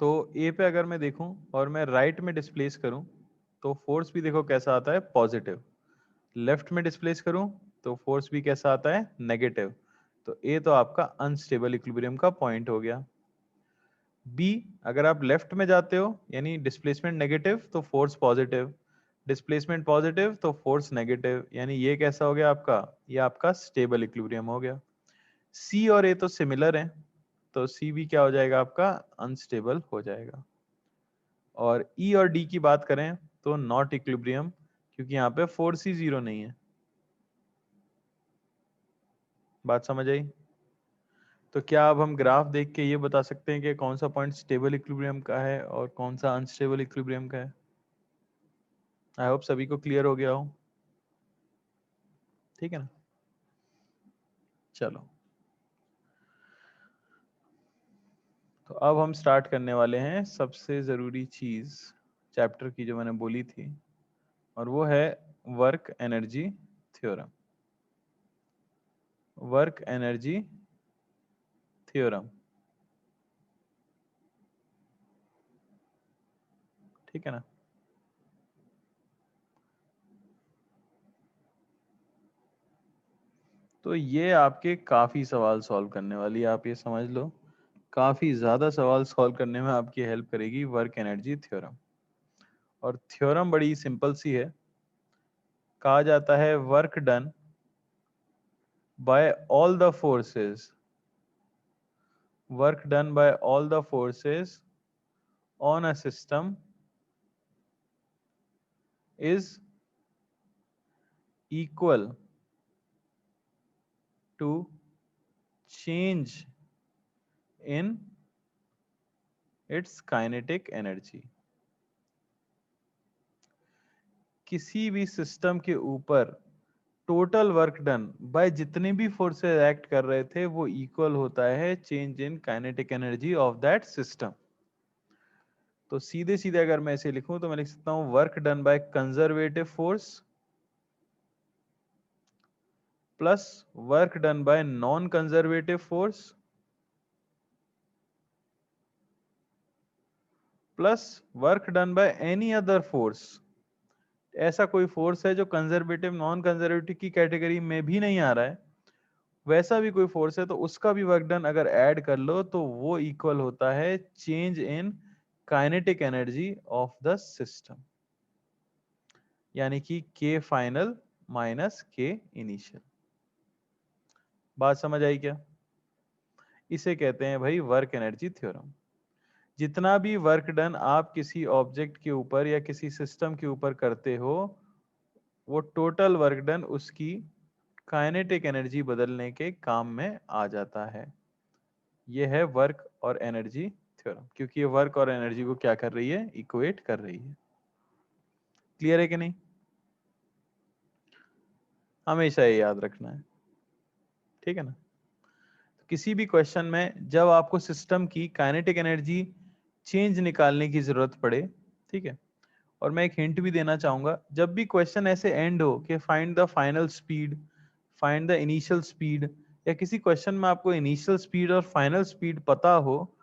तो ए पे अगर मैं देखूं और मैं राइट में डिस्प्लेस करूं तो फोर्स भी देखो कैसा आता है, पॉजिटिव। लेफ्ट में डिस्प्लेस करूं तो फोर्स भी कैसा आता है, नेगेटिव। तो ए तो आपका अनस्टेबल इक्विलिब्रियम का पॉइंट हो गया। बी, अगर आप लेफ्ट में जाते हो यानी डिस्प्लेसमेंट नेगेटिव तो फोर्स पॉजिटिव, डिस्प्लेसमेंट पॉजिटिव तो फोर्स नेगेटिव, यानी ये कैसा हो गया आपका, ये आपका स्टेबल इक्विलिब्रियम हो गया। सी और ए तो सिमिलर हैं, तो सी भी क्या हो जाएगा आपका, अनस्टेबल हो जाएगा। और ई और डी की बात करें तो नॉट इक्विलिब्रियम, क्योंकि यहाँ पे फोर्स ही जीरो नहीं है। बात समझ आई? तो क्या अब हम ग्राफ देख के ये बता सकते हैं कि कौन सा पॉइंट स्टेबल इक्विलिब्रियम का है और कौन सा अनस्टेबल इक्विलिब्रियम का है? आई होप सभी को क्लियर हो गया हो। ठीक है ना? चलो, तो अब हम स्टार्ट करने वाले हैं सबसे जरूरी चीज चैप्टर की जो मैंने बोली थी, और वो है work energy theorem. Work energy theorem, ठीक है ना? तो ये आपके काफी सवाल सॉल्व करने वाली है, आप ये समझ लो, काफी ज्यादा सवाल सॉल्व करने में आपकी हेल्प करेगी वर्क एनर्जी थ्योरम। और थ्योरम बड़ी सिंपल सी है, कहा जाता है work done by all the forces, work done by all the forces on a system is equal to change in its kinetic energy। किसी भी सिस्टम के ऊपर टोटल वर्क डन बाय जितने भी फोर्सेस एक्ट कर रहे थे वो इक्वल होता है change in kinetic energy of that system. तो सीधे सीधे अगर मैं इसे लिखूं तो मैं लिख सकता हूं work done by conservative force plus work done by non conservative force plus work done by any other force. ऐसा कोई फोर्स है जो कंजर्वेटिव नॉन कंजर्वेटिव की कैटेगरी में भी नहीं आ रहा है, वैसा भी कोई फोर्स है तो उसका भी वर्क डन अगर ऐड कर लो तो वो इक्वल होता है change in kinetic energy of the system, यानी कि के फाइनल माइनस के इनिशियल। बात समझ आई क्या? इसे कहते हैं भाई वर्क एनर्जी थ्योरम। जितना भी वर्क डन आप किसी ऑब्जेक्ट के ऊपर या किसी सिस्टम के ऊपर करते हो वो टोटल वर्क डन उसकी काइनेटिक एनर्जी बदलने के काम में आ जाता है। यह है वर्क और एनर्जी थ्योरम, क्योंकि ये वर्क और एनर्जी को क्या कर रही है, इक्वेट कर रही है। क्लियर है कि नहीं? हमेशा ये याद रखना है, ठीक है ना? तो किसी भी क्वेश्चन में जब आपको सिस्टम की काइनेटिक एनर्जी चेंज निकालने की जरूरत पड़े, ठीक है, और मैं एक हिंट भी देना चाहूंगा, जब भी क्वेश्चन ऐसे एंड हो कि find the final speed, find the initial speed, या किसी क्वेश्चन में आपको इनिशियल स्पीड और फाइनल स्पीड पता हो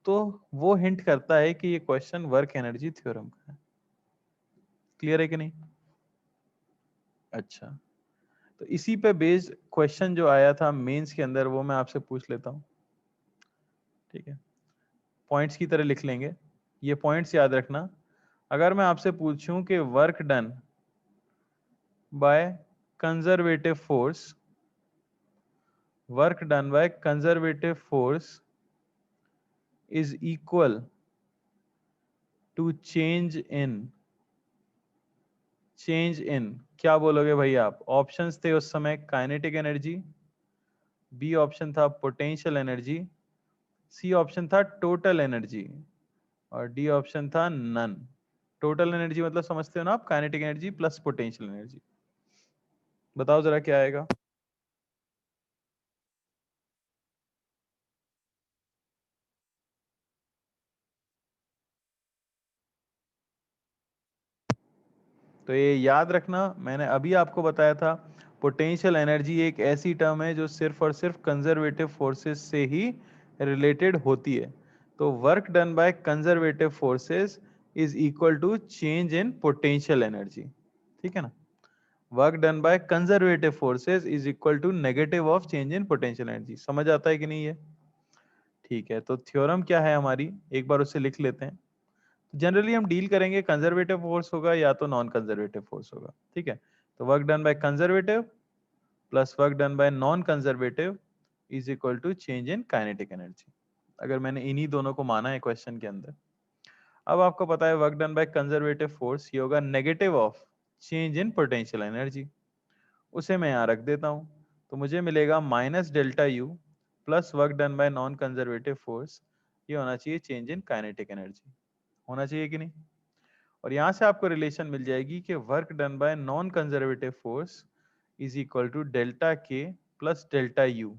तो वो हिंट करता है कि ये क्वेश्चन वर्क एनर्जी थ्योरम का है। क्लियर है कि नहीं? अच्छा, तो इसी पे बेस्ड क्वेश्चन जो आया था मेंस के अंदर वो मैं आपसे पूछ लेता हूँ, ठीक है? पॉइंट्स की तरह लिख लेंगे, ये पॉइंट्स याद रखना। अगर मैं आपसे पूछूं कि work done by conservative force, work done by conservative force is equal to change in क्या बोलोगे भाई आप? ऑप्शंस थे उस समय काइनेटिक एनर्जी, बी ऑप्शन था पोटेंशियल एनर्जी, सी ऑप्शन था टोटल एनर्जी, और डी ऑप्शन था नन। टोटल एनर्जी मतलब समझते हो ना आप, kinetic energy plus potential energy. बताओ जरा क्या आएगा? तो ये याद रखना, मैंने अभी आपको बताया था पोटेंशियल एनर्जी एक ऐसी टर्म है जो सिर्फ और सिर्फ कंजर्वेटिव फोर्सेस से ही रिलेटेड होती है। तो work done by conservative forces is equal to change in potential energy, ठीक है ना। Work done by conservative forces is equal to negative of change in potential energy. समझ आता है कि नहीं ये? ठीक है, तो थ्योरम क्या है हमारी, एक बार उसे लिख लेते हैं। जनरली हम डील करेंगे कंजर्वेटिव फोर्स होगा या तो नॉन कंजर्वेटिव फोर्स होगा, ठीक है। तो work done by conservative plus work done by non conservative is equal to change in kinetic energy, अगर मैंने इन्हीं दोनों को माना है क्वेश्चन के अंदर। अब आपको पता है work done by conservative force ये होगा negative of change in potential energy, उसे मैं यहाँ रख देता हूँ। तो मुझे मिलेगा minus delta U plus work done by non conservative force, ये होना चाहिए चेंज इन काइनेटिक एनर्जी, होना चाहिए कि नहीं। और यहाँ से आपको रिलेशन मिल जाएगी कि work done by non conservative force is equal to delta K plus delta U,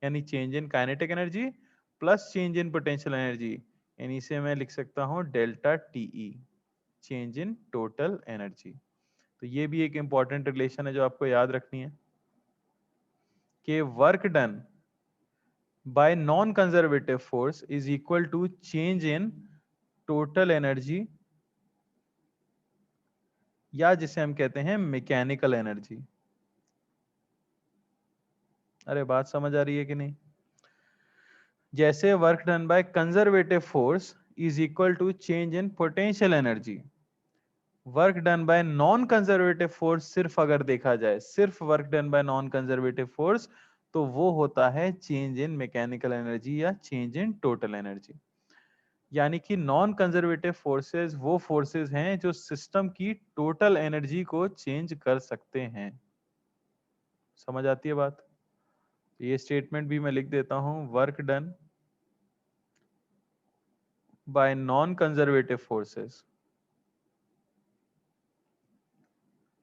यानी change in kinetic energy plus change in potential energy, यानी इसे मैं लिख सकता हूँ delta TE, change in total energy. तो ये भी एक इंपॉर्टेंट रिलेशन है जो आपको याद रखनी है कि work done by non conservative force is equal to change in total energy, या जिसे हम कहते हैं मैकेनिकल एनर्जी। अरे बात समझ आ रही है कि नहीं? जैसे work done by conservative force is equal to change in potential energy, work done by non conservative force सिर्फ अगर देखा जाए सिर्फ work done by non conservative force, तो वो होता है चेंज इन मैकेनिकल एनर्जी या चेंज इन टोटल एनर्जी। यानी कि नॉन कंजर्वेटिव फोर्सेस वो फोर्सेस हैं जो सिस्टम की टोटल एनर्जी को चेंज कर सकते हैं। समझ आती है बात? ये स्टेटमेंट भी मैं लिख देता हूं, work done by non conservative forces,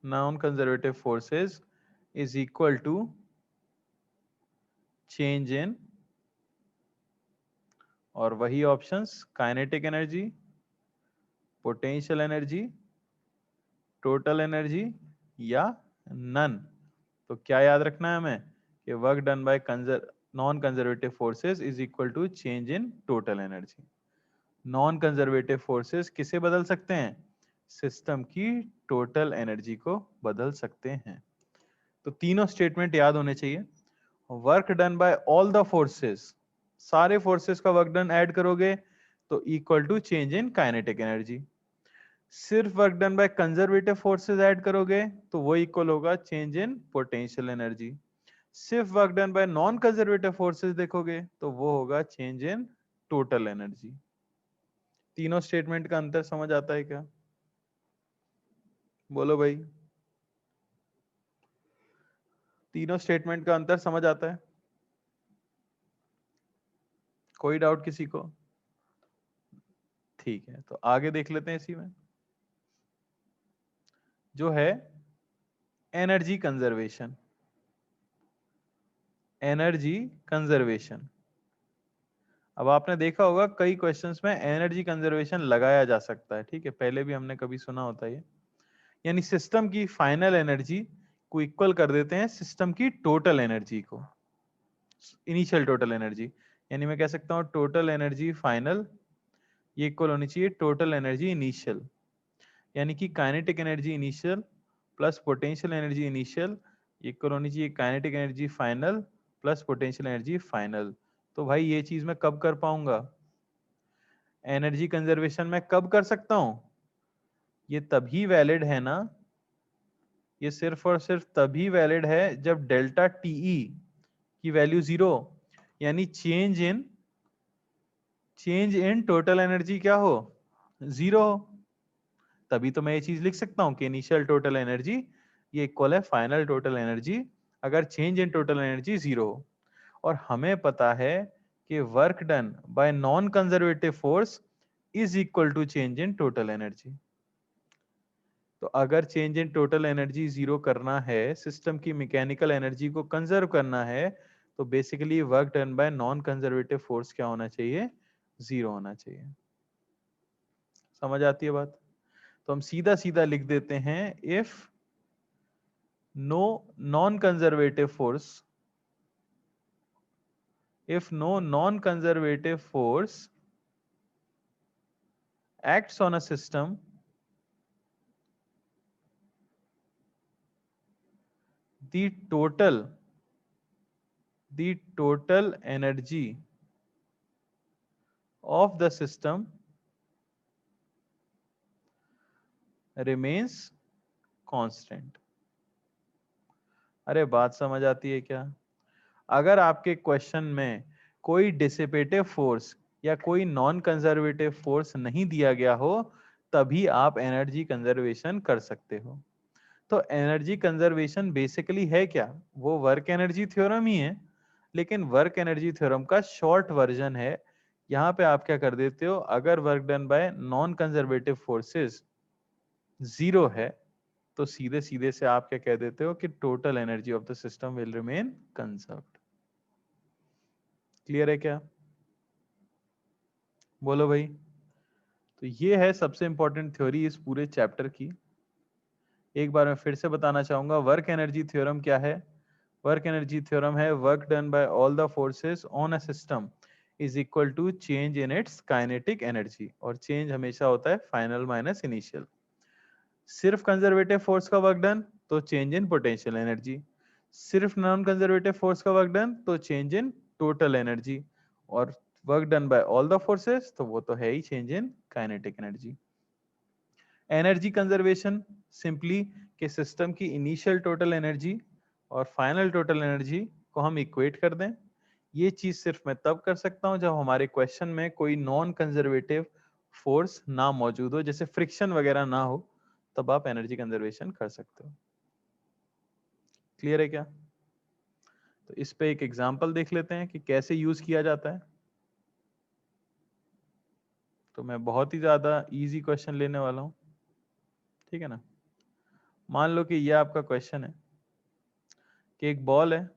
non-conservative forces is equal to change in, और वही options kinetic energy, potential energy, total energy या नन। तो क्या याद रखना है हमें कि work done by non conservative forces is equal to change in total energy. Non conservative forces किसे बदल सकते हैं? सिस्टम की टोटल एनर्जी को बदल सकते हैं। तो तीनों स्टेटमेंट याद होने चाहिए। Work done by all the forces, सारे फोर्सेस का वर्क डन ऐड करोगे तो equal to change in kinetic energy. सिर्फ work done by conservative forces add करोगे तो वो इक्वल होगा चेंज इन पोटेंशियल एनर्जी। सिर्फ work done by non conservative forces देखोगे तो वो होगा चेंज इन टोटल एनर्जी। तीनों स्टेटमेंट का अंतर समझ आता है क्या? बोलो भाई, तीनों स्टेटमेंट का अंतर समझ आता है? कोई डाउट किसी को? ठीक है, तो आगे देख लेते हैं इसी में जो है एनर्जी कंजर्वेशन। एनर्जी कंजर्वेशन, अब आपने देखा होगा कई क्वेश्चंस में एनर्जी कंजर्वेशन लगाया जा सकता है, ठीक है, पहले भी हमने कभी सुना होता है ये। यानी सिस्टम की फाइनल एनर्जी को इक्वल कर देते हैं सिस्टम की टोटल एनर्जी को, इनिशियल टोटल एनर्जी। यानी मैं कह सकता हूं टोटल एनर्जी फाइनल ये इक्वल होनी चाहिए टोटल एनर्जी इनिशियल, यानी कि kinetic energy initial plus potential energy initial equal होनी चाहिए kinetic energy final plus potential energy final. तो भाई ये चीज मैं कब कर पाऊंगा? एनर्जी कंजर्वेशन में कब कर सकता हूं? ये तभी वैलिड है ना, ये सिर्फ और सिर्फ तभी वैलिड है जब डेल्टा टीई की वैल्यू 0, यानी चेंज इन टोटल एनर्जी क्या हो? 0 हो। तभी तो मैं ये चीज लिख सकता हूं कि इनिशियल टोटल एनर्जी ये इक्वल है फाइनल टोटल एनर्जी अगर चेंज इन टोटल एनर्जी 0 हो। और हमें पता है कि work done by non conservative force is equal to change in total energy. तो अगर चेंज इन टोटल एनर्जी 0 करना है, सिस्टम की मैकेनिकल एनर्जी को कंजर्व करना है, तो basically work done by non conservative force क्या होना चाहिए? 0 होना चाहिए। समझ आती है बात? तो हम सीधा सीधा लिख देते हैं, if no non conservative force, if no non-conservative force acts on a system the total energy of the system remains constant. अरे बात समझ आती है क्या? अगर आपके क्वेश्चन में कोई डिसिपेटिव फोर्स या कोई नॉन कंजर्वेटिव फोर्स नहीं दिया गया हो तभी आप एनर्जी कंजर्वेशन कर सकते हो। तो एनर्जी कंजर्वेशन बेसिकली है क्या? वो वर्क एनर्जी थ्योरम ही है, लेकिन वर्क एनर्जी थ्योरम का शॉर्ट वर्जन है। यहाँ पे आप क्या कर देते हो, अगर work done by non conservative forces zero है तो सीधे सीधे से आप क्या कह देते हो कि total energy of the system will remain conserved. Clear है क्या? बोलो भाई। तो ये है सबसे इंपॉर्टेंट थ्योरी इस पूरे चैप्टर की। एक बार मैं फिर से बताना चाहूंगा, वर्क एनर्जी थ्योरम क्या है? वर्क एनर्जी थ्योरम है work done by all the forces on a system is equal to change in its kinetic energy, और चेंज हमेशा होता है फाइनल माइनस इनिशियल। सिर्फ कंजर्वेटिव फोर्स का वर्क डन तो चेंज इन पोटेंशियल एनर्जी, सिर्फ non conservative force का work done तो चेंज इन टोटल एनर्जी, और work done by all the forces तो वो तो है ही change in kinetic energy. Energy conservation simply कि सिस्टम की इनिशियल टोटल एनर्जी और फाइनल टोटल एनर्जी को हम इक्वेट कर दें। ये चीज सिर्फ मैं तब कर सकता हूं जब हमारे क्वेश्चन में कोई नॉन कंजर्वेटिव फोर्स ना मौजूद हो, जैसे फ्रिक्शन वगैरह ना हो, तब आप एनर्जी कंजर्वेशन कर सकते हो। क्लियर है क्या? तो इस पे एक एग्जांपल देख लेते हैं कि कैसे यूज किया जाता है। तो मैं बहुत ही ज्यादा इजी क्वेश्चन लेने वाला हूं, ठीक है ना। मान लो कि ये आपका क्वेश्चन है कि एक बॉल है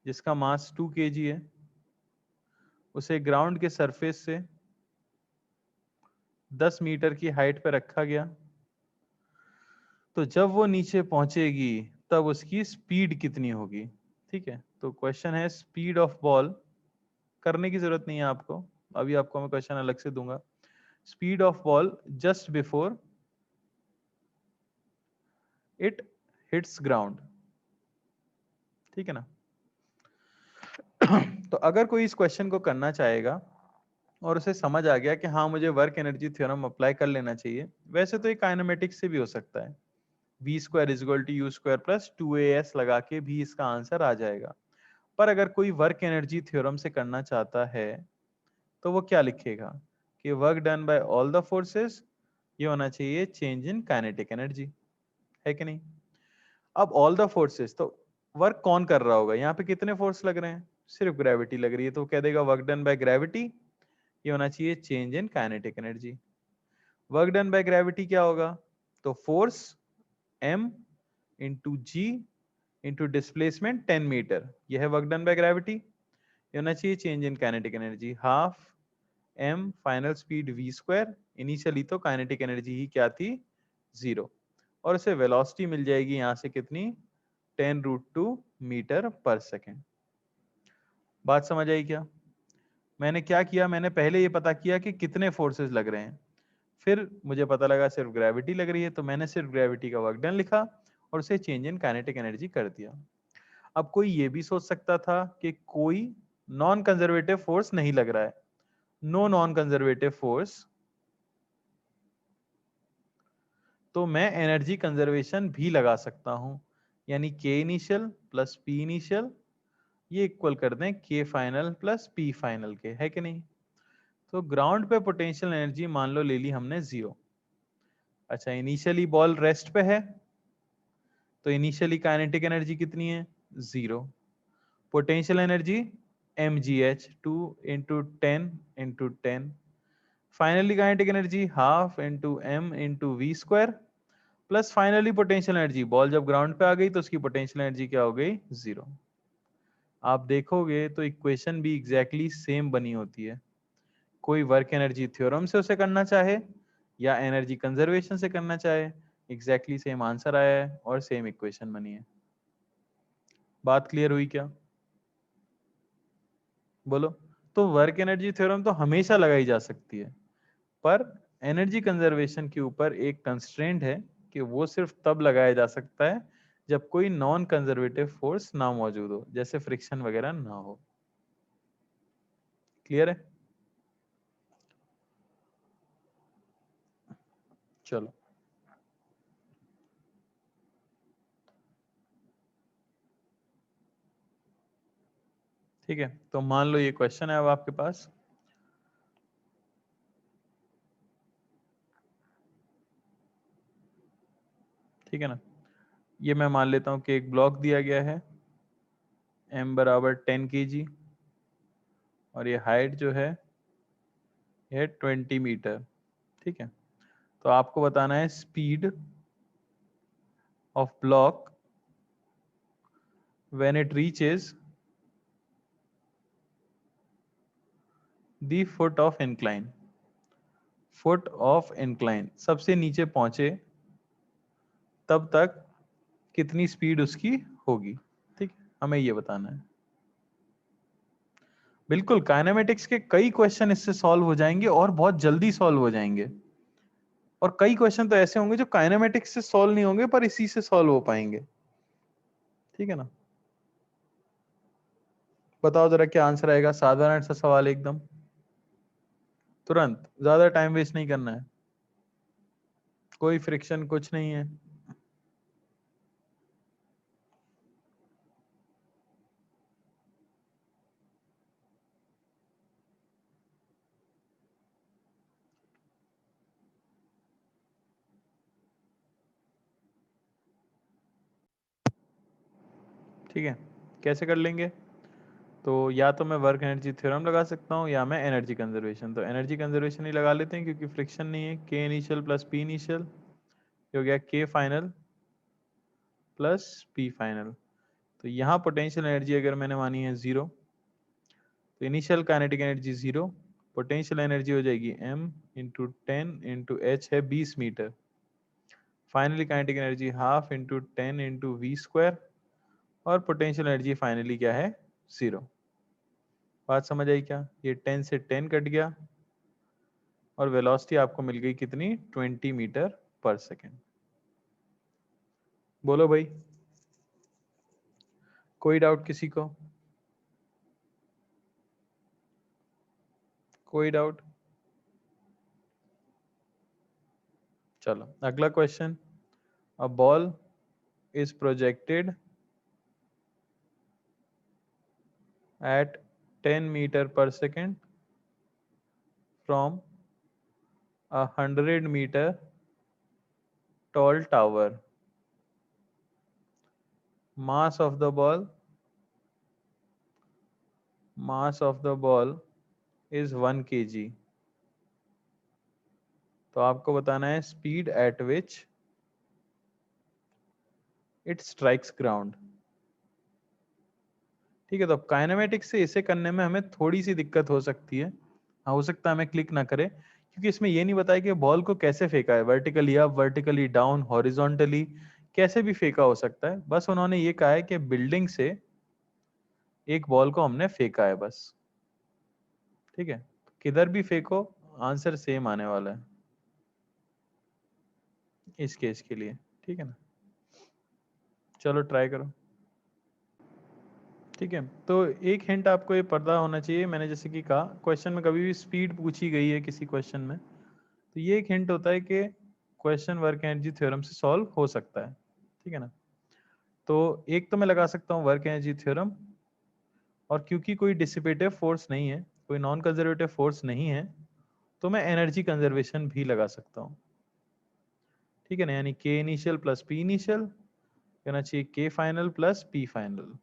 जिसका मास 2 kg है, उसे ग्राउंड के सरफेस से 10 मीटर की हाइट पर रखा गया। तो जब वो नीचे पहुंचेगी तब उसकी स्पीड कितनी होगी? ठीक है, तो क्वेश्चन है स्पीड ऑफ बॉल। करने की जरूरत नहीं है आपको, अभी आपको मैं क्वेश्चन अलग से दूंगा। Speed of ball just before it hits ground, ठीक है ना। तो अगर कोई इस क्वेश्चन को करना चाहेगा और उसे समझ आ गया कि हाँ मुझे वर्क एनर्जी थ्योरम अप्लाई कर लेना चाहिए, वैसे तो ये काइनेमेटिक्स से भी हो सकता है, v square is equal to u square plus 2as लगा के भी इसका आंसर आ जाएगा। पर अगर कोई वर्क एनर्जी थ्योरम से करना चाहता है तो वो क्या लिखेगा कि work done by all the forces, ये होना चाहिए चेंज इन काइनेटिक एनर्जी, है कि नहीं। अब ऑल द फोर्सेस तो वर्क कौन कर रहा होगा? यहाँ पे कितने फोर्स लग रहे हैं? सिर्फ ग्रेविटी लग रही है, तो कह देगा वर्क डन बाय ग्रेविटी, ये होना चाहिए change in kinetic energy. Work done by gravity क्या होगा? तो force m into g into displacement 10 metre, यह है वर्क डन बाय ग्रेविटी, ये होना चाहिए change in kinetic energy half m final speed v square. Initially तो काइनेटिक एनर्जी ही क्या थी? 0, और उसे वेलोसिटी मिल जाएगी यहां से कितनी? 10√2 मीटर पर सेकेंड। बात समझ आई क्या? मैंने क्या किया, मैंने पहले ये पता किया कि कितने फोर्सेस लग रहे हैं, फिर मुझे पता लगा सिर्फ ग्रेविटी लग रही है, तो मैंने सिर्फ ग्रेविटी का वर्क डन लिखा और उसे चेंज इन काइनेटिक एनर्जी कर दिया। अब कोई ये भी सोच सकता था कि कोई नॉन कंजर्वेटिव फोर्स नहीं लग रहा है, नो नॉन कंजर्वेटिव फोर्स, तो मैं एनर्जी कंजर्वेशन भी लगा सकता हूं, यानी के इनिशियल प्लस पी इनिशियल ये इक्वल कर दें के फाइनल प्लस पी फाइनल के, है कि नहीं। तो ग्राउंड पे पोटेंशियल एनर्जी मान लो ले ली हमने 0। अच्छा, इनिशियली बॉल रेस्ट पे है तो इनिशियली काइनेटिक एनर्जी कितनी है? 0। Potential energy mgh 2 into 10 into 10। Finally kinetic energy half into m into v square, plus finally potential energy, ball जब ग्राउंड पे आ गई तो उसकी पोटेंशियल एनर्जी क्या हो गई? 0। आप देखोगे तो इक्वेशन भी एग्जैक्टली सेम बनी होती है, कोई वर्क एनर्जी थ्योरम से उसे करना चाहे या एनर्जी कंजर्वेशन से करना चाहे, एग्जैक्टली सेम आंसर आया है और सेम इक्वेशन बनी है। बात क्लियर हुई क्या? बोलो। तो वर्क एनर्जी थ्योरम तो हमेशा लगाई जा सकती है, पर एनर्जी कंजर्वेशन के ऊपर एक कंस्ट्रेंट है कि वो सिर्फ तब लगाया जा सकता है जब कोई नॉन कंजर्वेटिव फोर्स ना मौजूद हो, जैसे फ्रिक्शन वगैरह ना हो। क्लियर है? चलो ठीक है, तो मान लो ये क्वेश्चन है अब आपके पास। ठीक है ना, ये मैं मान लेता हूं कि एक ब्लॉक दिया गया है m बराबर 10 kg और ये हाइट जो है ये 20 मीटर। ठीक है, तो आपको बताना है speed of block when it reaches the foot of incline. Foot of incline, सबसे नीचे पहुंचे तब तक कितनी स्पीड उसकी होगी। ठीक है, हमें ये बताना है। बिल्कुल, काइनेमेटिक्स के कई क्वेश्चन इससे सॉल्व हो जाएंगे और बहुत जल्दी सॉल्व हो जाएंगे, और कई क्वेश्चन तो ऐसे होंगे जो काइनेमेटिक्स से सॉल्व नहीं होंगे पर इसी से सॉल्व हो पाएंगे। ठीक है ना, बताओ जरा क्या आंसर आएगा। साधारण सा सवाल एकदम, तुरंत, ज्यादा टाइम वेस्ट नहीं करना है, कोई फ्रिक्शन कुछ नहीं है। ठीक है, कैसे कर लेंगे? तो या तो मैं वर्क एनर्जी थ्योरम लगा सकता हूँ या मैं एनर्जी कंजर्वेशन। तो एनर्जी कंजर्वेशन ही लगा लेते हैं क्योंकि फ्रिक्शन नहीं है। के इनिशियल प्लस पी इनिशियल हो गया के फाइनल प्लस पी फाइनल। तो यहाँ पोटेंशियल एनर्जी अगर मैंने मानी है 0, तो initial kinetic energy 0, potential energy हो जाएगी m इंटू 10 इंटू एच है 20 meter, finally kinetic energy half into 10 into v square, और पोटेंशियल एनर्जी फाइनली क्या है 0। बात समझ आई क्या? ये 10 से 10 कट गया और वेलोसिटी आपको मिल गई कितनी? 20 मीटर पर सेकेंड। बोलो भाई, कोई डाउट किसी को? कोई डाउट? चलो अगला question. A ball is projected at 10 meter per second from a 100-meter tall tower. Mass of the ball is 1 kg. तो आपको बताना है speed at which it strikes ground. ठीक है, तो अब काइनेमेटिक्स से इसे करने में हमें थोड़ी सी दिक्कत हो सकती है। हाँ, हो सकता है हमें क्लिक ना करे क्योंकि इसमें ये नहीं बताया कि बॉल को कैसे फेंका है, vertically up, vertically down, horizontally, कैसे भी फेंका हो सकता है। बस उन्होंने ये कहा है कि बिल्डिंग से एक बॉल को हमने फेंका है बस। ठीक है, किधर भी फेंको आंसर सेम आने वाला है इस केस के लिए। ठीक है ना, चलो ट्राई करो। ठीक है, तो एक हिंट आपको ये पता होना चाहिए, मैंने जैसे कि कहा क्वेश्चन में कभी भी स्पीड पूछी गई है किसी क्वेश्चन में, तो ये एक हिंट होता है कि क्वेश्चन वर्क एनर्जी थ्योरम से सॉल्व हो सकता है। ठीक है ना, तो एक तो मैं लगा सकता हूँ वर्क एनर्जी थ्योरम, और क्योंकि कोई डिसिपेटिव फोर्स नहीं है, कोई नॉन कंजर्वेटिव फोर्स नहीं है, तो मैं एनर्जी कंजर्वेशन भी लगा सकता हूँ। ठीक है ना, यानी के इनिशियल प्लस पी इनिशियल कहना चाहिए के फाइनल प्लस पी फाइनल।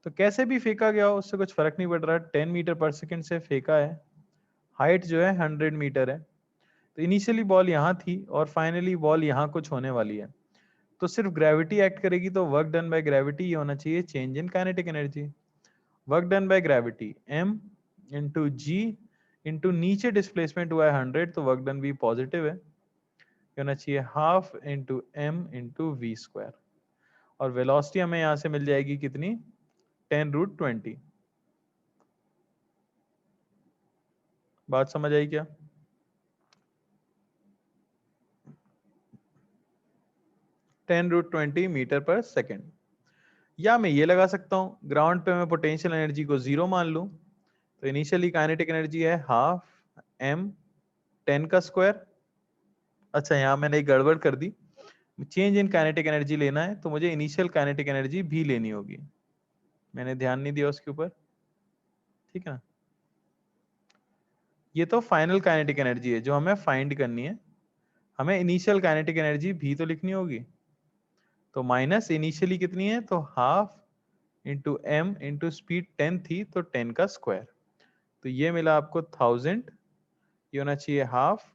तो कैसे भी फेंका गया हो उससे कुछ फर्क नहीं पड़ रहा, 10 मीटर पर सेकंड से फेंका है, हाइट जो है 100 मीटर है, तो इनिशियली बॉल यहाँ थी और फाइनली बॉल यहाँ कुछ होने वाली है, तो सिर्फ ग्रेविटी एक्ट करेगी, तो वर्क डन बाय ग्रेविटी ये होना चाहिए change in kinetic energy. Work done by gravity m into g into नीचे डिस्प्लेसमेंट हुआ है 100, तो वर्क डन भी पॉजिटिव है, होना चाहिए half into m into v square, और वेलोसिटी हमें यहाँ से मिल जाएगी कितनी? 10√20। बात समझ आई क्या? 10√20 मीटर पर सेकेंड। या मैं ये लगा सकता हूँ, ग्राउंड पे मैं पोटेंशियल एनर्जी को 0 मान लूं, तो इनिशियली काइनेटिक एनर्जी है हाफ m 10 का स्क्वायर। अच्छा, यहाँ मैंने एक गड़बड़ कर दी, चेंज इन काइनेटिक एनर्जी लेना है तो मुझे इनिशियल काइनेटिक एनर्जी भी लेनी होगी, मैंने ध्यान नहीं दिया उसके ऊपर, ठीक है ना। ये तो फाइनल काइनेटिक एनर्जी है जो हमें फाइंड करनी है, हमें इनिशियल काइनेटिक एनर्जी भी तो लिखनी होगी। तो माइनस इनिशियली कितनी है, तो half into m into speed 10 थी तो 10 का स्क्वायर, तो ये मिला आपको 1000, ये होना चाहिए हाफ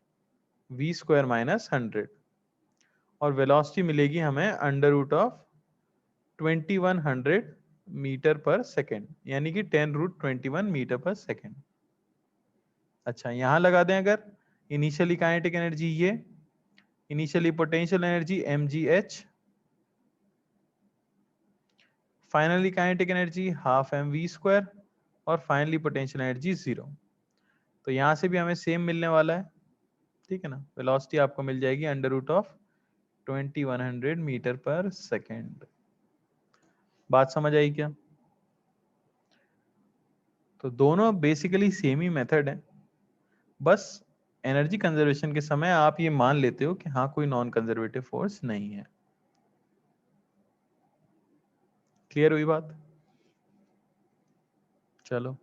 v स्क्वायर माइनस 100, और वेलोसिटी मिलेगी हमें अंडर रूट ऑफ 2100 मीटर पर सेकेंड, यानी कि 10√21 मीटर पर सेकेंड। अच्छा, यहां लगा दें अगर इनिशियली काइनेटिक एनर्जी, ये initially potential energy mgh, finally kinetic energy half mv square, और फाइनली पोटेंशियल एनर्जी 0। तो यहां से भी हमें सेम मिलने वाला है, ठीक है ना। वेलोसिटी आपको मिल जाएगी अंडर रूट ऑफ 2100 मीटर पर सेकेंड। बात समझ आई क्या? तो दोनों बेसिकली सेम ही मेथड है, बस एनर्जी कंजर्वेशन के समय आप ये मान लेते हो कि हाँ कोई नॉन कंजर्वेटिव फोर्स नहीं है। क्लियर हुई बात? चलो,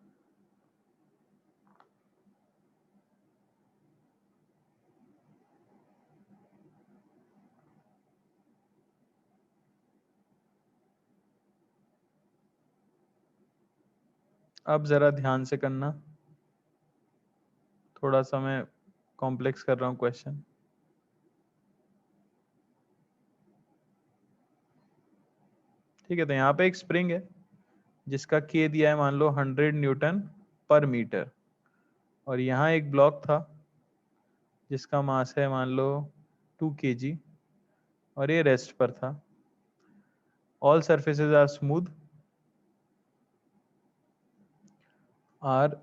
अब जरा ध्यान से करना, थोड़ा सा मैं कॉम्प्लेक्स कर रहा हूं क्वेश्चन। ठीक है, तो यहाँ पे एक स्प्रिंग है जिसका के दिया है मान लो 100 न्यूटन पर मीटर, और यहाँ एक ब्लॉक था जिसका मास है मान लो 2 kg, और ये रेस्ट पर था। All surfaces are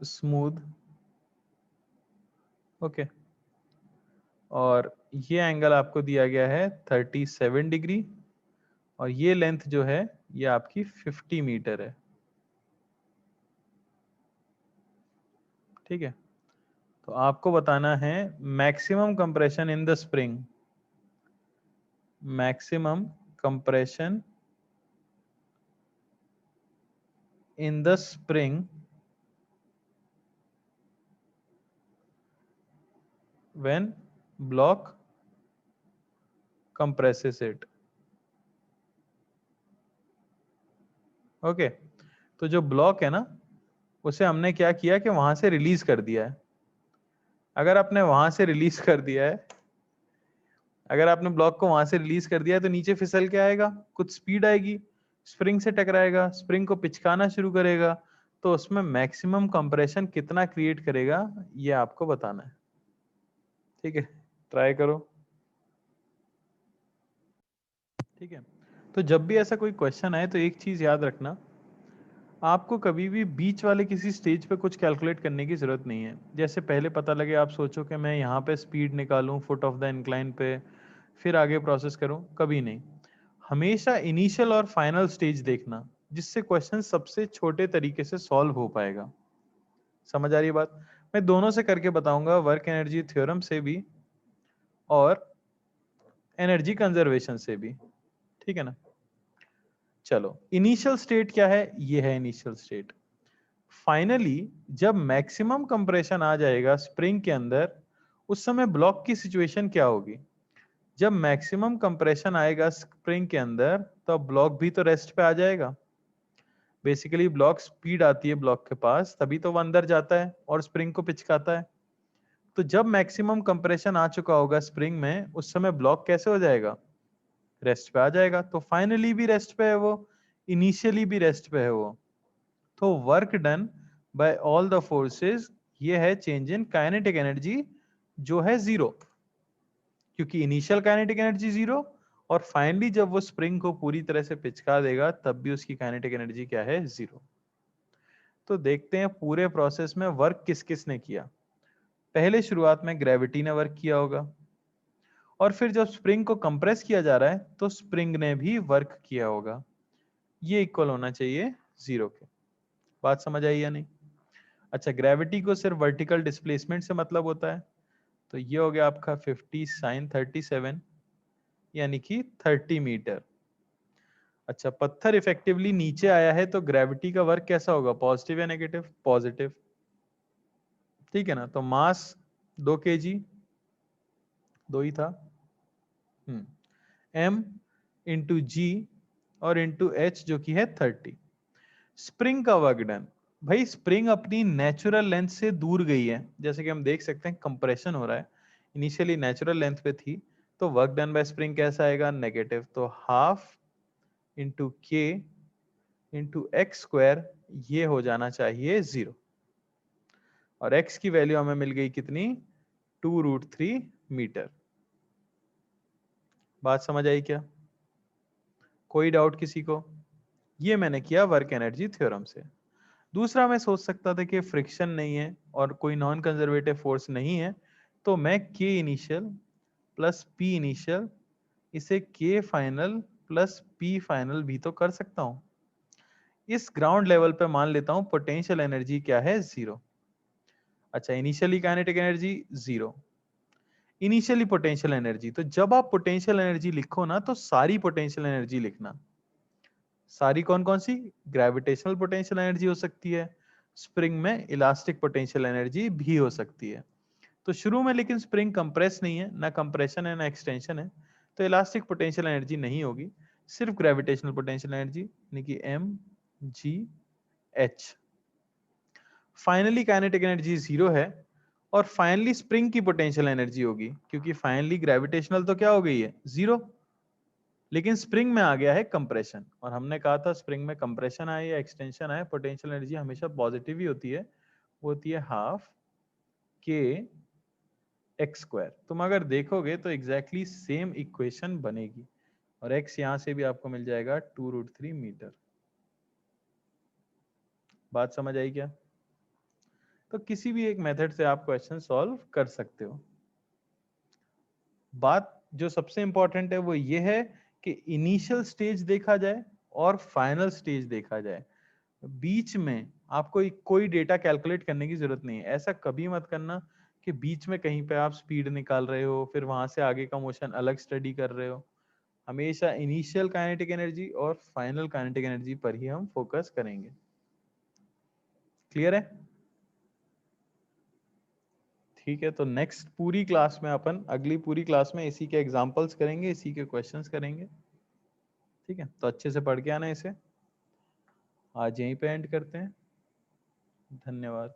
smooth, okay, और ये एंगल आपको दिया गया है 37 डिग्री, और ये लेंथ जो है ये आपकी 50 मीटर है, ठीक है। तो आपको बताना है maximum compression in the spring, maximum compression in the spring when block compresses it, okay. तो जो ब्लॉक है ना, उसे हमने क्या किया कि वहां से रिलीज कर दिया है। अगर आपने वहां से रिलीज कर दिया है, अगर आपने ब्लॉक को वहां से रिलीज कर दिया है, तो नीचे फिसल के आएगा, कुछ स्पीड आएगी, स्प्रिंग से टकराएगा, स्प्रिंग को पिचकाना शुरू करेगा, तो उसमें मैक्सिमम कंप्रेशन कितना क्रिएट करेगा ये आपको बताना है, ठीक है। ट्राई करो, ठीक है। तो जब भी ऐसा कोई क्वेश्चन आए तो एक चीज याद रखना, आपको कभी भी बीच वाले किसी स्टेज पे कुछ कैलकुलेट करने की जरूरत नहीं है। जैसे पहले पता लगे आप सोचो कि मैं यहाँ पे स्पीड निकालूं फुट ऑफ द इंक्लाइन पे, फिर आगे प्रोसेस करूं, कभी नहीं। हमेशा इनिशियल और फाइनल स्टेज देखना, जिससे क्वेश्चन सबसे छोटे तरीके से सॉल्व हो पाएगा। समझ आ रही है बात? मैं दोनों से करके बताऊंगा, वर्क एनर्जी थ्योरम से भी और एनर्जी कंजर्वेशन से भी, ठीक है ना। चलो, इनिशियल स्टेट क्या है? ये है इनिशियल स्टेट। फाइनली जब मैक्सिमम कंप्रेशन आ जाएगा स्प्रिंग के अंदर, उस समय ब्लॉक की सिचुएशन क्या होगी? जब मैक्सिमम कंप्रेशन आएगा स्प्रिंग के अंदर, तो ब्लॉक भी तो रेस्ट पे आ जाएगा। बेसिकली ब्लॉक स्पीड आती है ब्लॉक के पास, तभी तो वो अंदर जाता है और स्प्रिंग को पिचकाता है। तो जब मैक्सिमम कंप्रेशन आ चुका होगा स्प्रिंग में, उस समय ब्लॉक कैसे हो जाएगा? रेस्ट पे आ जाएगा। तो फाइनली भी रेस्ट पे है वो, इनिशियली भी रेस्ट पे है वो। तो work done by all the forces, ये है चेंज इन काइनेटिक एनर्जी, जो है 0, क्योंकि इनिशियल काइनेटिक एनर्जी 0, और फाइनली जब वो स्प्रिंग को पूरी तरह से पिचका देगा तब भी उसकी काइनेटिक एनर्जी क्या है? 0। तो देखते हैं पूरे प्रोसेस में वर्क किस किस ने किया। पहले शुरुआत में ग्रेविटी ने वर्क किया होगा, और फिर जब स्प्रिंग को कंप्रेस किया जा रहा है तो स्प्रिंग ने भी वर्क किया होगा, ये इक्वल होना चाहिए 0 के। बात समझ आई या नहीं? अच्छा, ग्रेविटी को सिर्फ वर्टिकल डिस्प्लेसमेंट से मतलब होता है, तो ये हो गया आपका 50 sin 37 यानी कि 30 मीटर। अच्छा, पत्थर इफेक्टिवली नीचे आया है तो ग्रेविटी का वर्क कैसा होगा, पॉजिटिव या नेगेटिव? पॉजिटिव, ठीक है ना। तो मास 2 kg, 2 ही था, m इंटू जी और इंटू एच जो कि है 30। स्प्रिंग का वर्क डन, भाई स्प्रिंग अपनी नेचुरल लेंथ से दूर गई है, जैसे कि हम देख सकते हैं कंप्रेशन हो रहा है, इनिशियली नेचुरल लेंथ पे थी, तो वर्क डन बाय स्प्रिंग कैसा आएगा, नेगेटिव। तो हाफ इंटू के इंटू एक्स स्क्वायर, ये हो जाना चाहिए 0, और x की वैल्यू हमें मिल गई कितनी, 2√3 मीटर। बात समझ आई क्या? कोई डाउट किसी को? ये मैंने किया वर्क एनर्जी थ्योरम से। दूसरा, मैं सोच सकता था कि फ्रिक्शन नहीं है और कोई नॉन कंजर्वेटिव फोर्स नहीं है, तो मैं k initial plus p initial, इसे k final plus p final भी तो कर सकता हूं। इस ग्राउंड लेवल पे मान लेता हूं पोटेंशियल एनर्जी क्या है, 0। अच्छा, initially kinetic energy 0, initially potential energy. तो जब आप पोटेंशियल एनर्जी लिखो ना, तो सारी पोटेंशियल एनर्जी लिखना। सारी कौन कौन सी? ग्रेविटेशनल पोटेंशियल एनर्जी हो सकती है, स्प्रिंग में इलास्टिक पोटेंशियल एनर्जी भी हो सकती है। तो शुरू में लेकिन स्प्रिंग कंप्रेस नहीं है, ना कंप्रेशन है ना एक्सटेंशन है, तो इलास्टिक पोटेंशियल एनर्जी नहीं होगी, सिर्फ ग्रेविटेशनल पोटेंशियल एनर्जी यानी कि m g h। Finally kinetic energy 0 है, और फाइनली स्प्रिंग की पोटेंशियल एनर्जी होगी, क्योंकि फाइनली ग्रेविटेशनल तो क्या हो गई है, 0, लेकिन स्प्रिंग में आ गया है कंप्रेशन, और हमने कहा था स्प्रिंग में कंप्रेशन आए या एक्सटेंशन आए, पोटेंशियल एनर्जी हमेशा पॉजिटिव ही होती है, वो होती है हाफ के एक्स स्क्वायर। तुम अगर देखोगे तो एग्जैक्टली सेम इक्वेशन बनेगी, और x यहां से भी आपको मिल जाएगा 2√3 मीटर। बात समझ आई क्या? तो किसी भी एक मेथड से आप क्वेश्चन सॉल्व कर सकते हो। बात जो सबसे इंपॉर्टेंट है वो ये है कि इनिशियल स्टेज देखा जाए और फाइनल स्टेज देखा जाए, बीच में आपको कोई डेटा कैलकुलेट करने की जरूरत नहीं है। ऐसा कभी मत करना कि बीच में कहीं पे आप स्पीड निकाल रहे हो फिर वहां से आगे का मोशन अलग स्टडी कर रहे हो। हमेशा इनिशियल काइनेटिक एनर्जी और फाइनल काइनेटिक एनर्जी पर ही हम फोकस करेंगे। क्लियर है? ठीक है, तो नेक्स्ट पूरी क्लास में अपन, अगली पूरी क्लास में इसी के एग्जांपल्स करेंगे, इसी के क्वेश्चंस करेंगे। ठीक है, तो अच्छे से पढ़ के आना इसे। आज यहीं पे एंड करते हैं। धन्यवाद।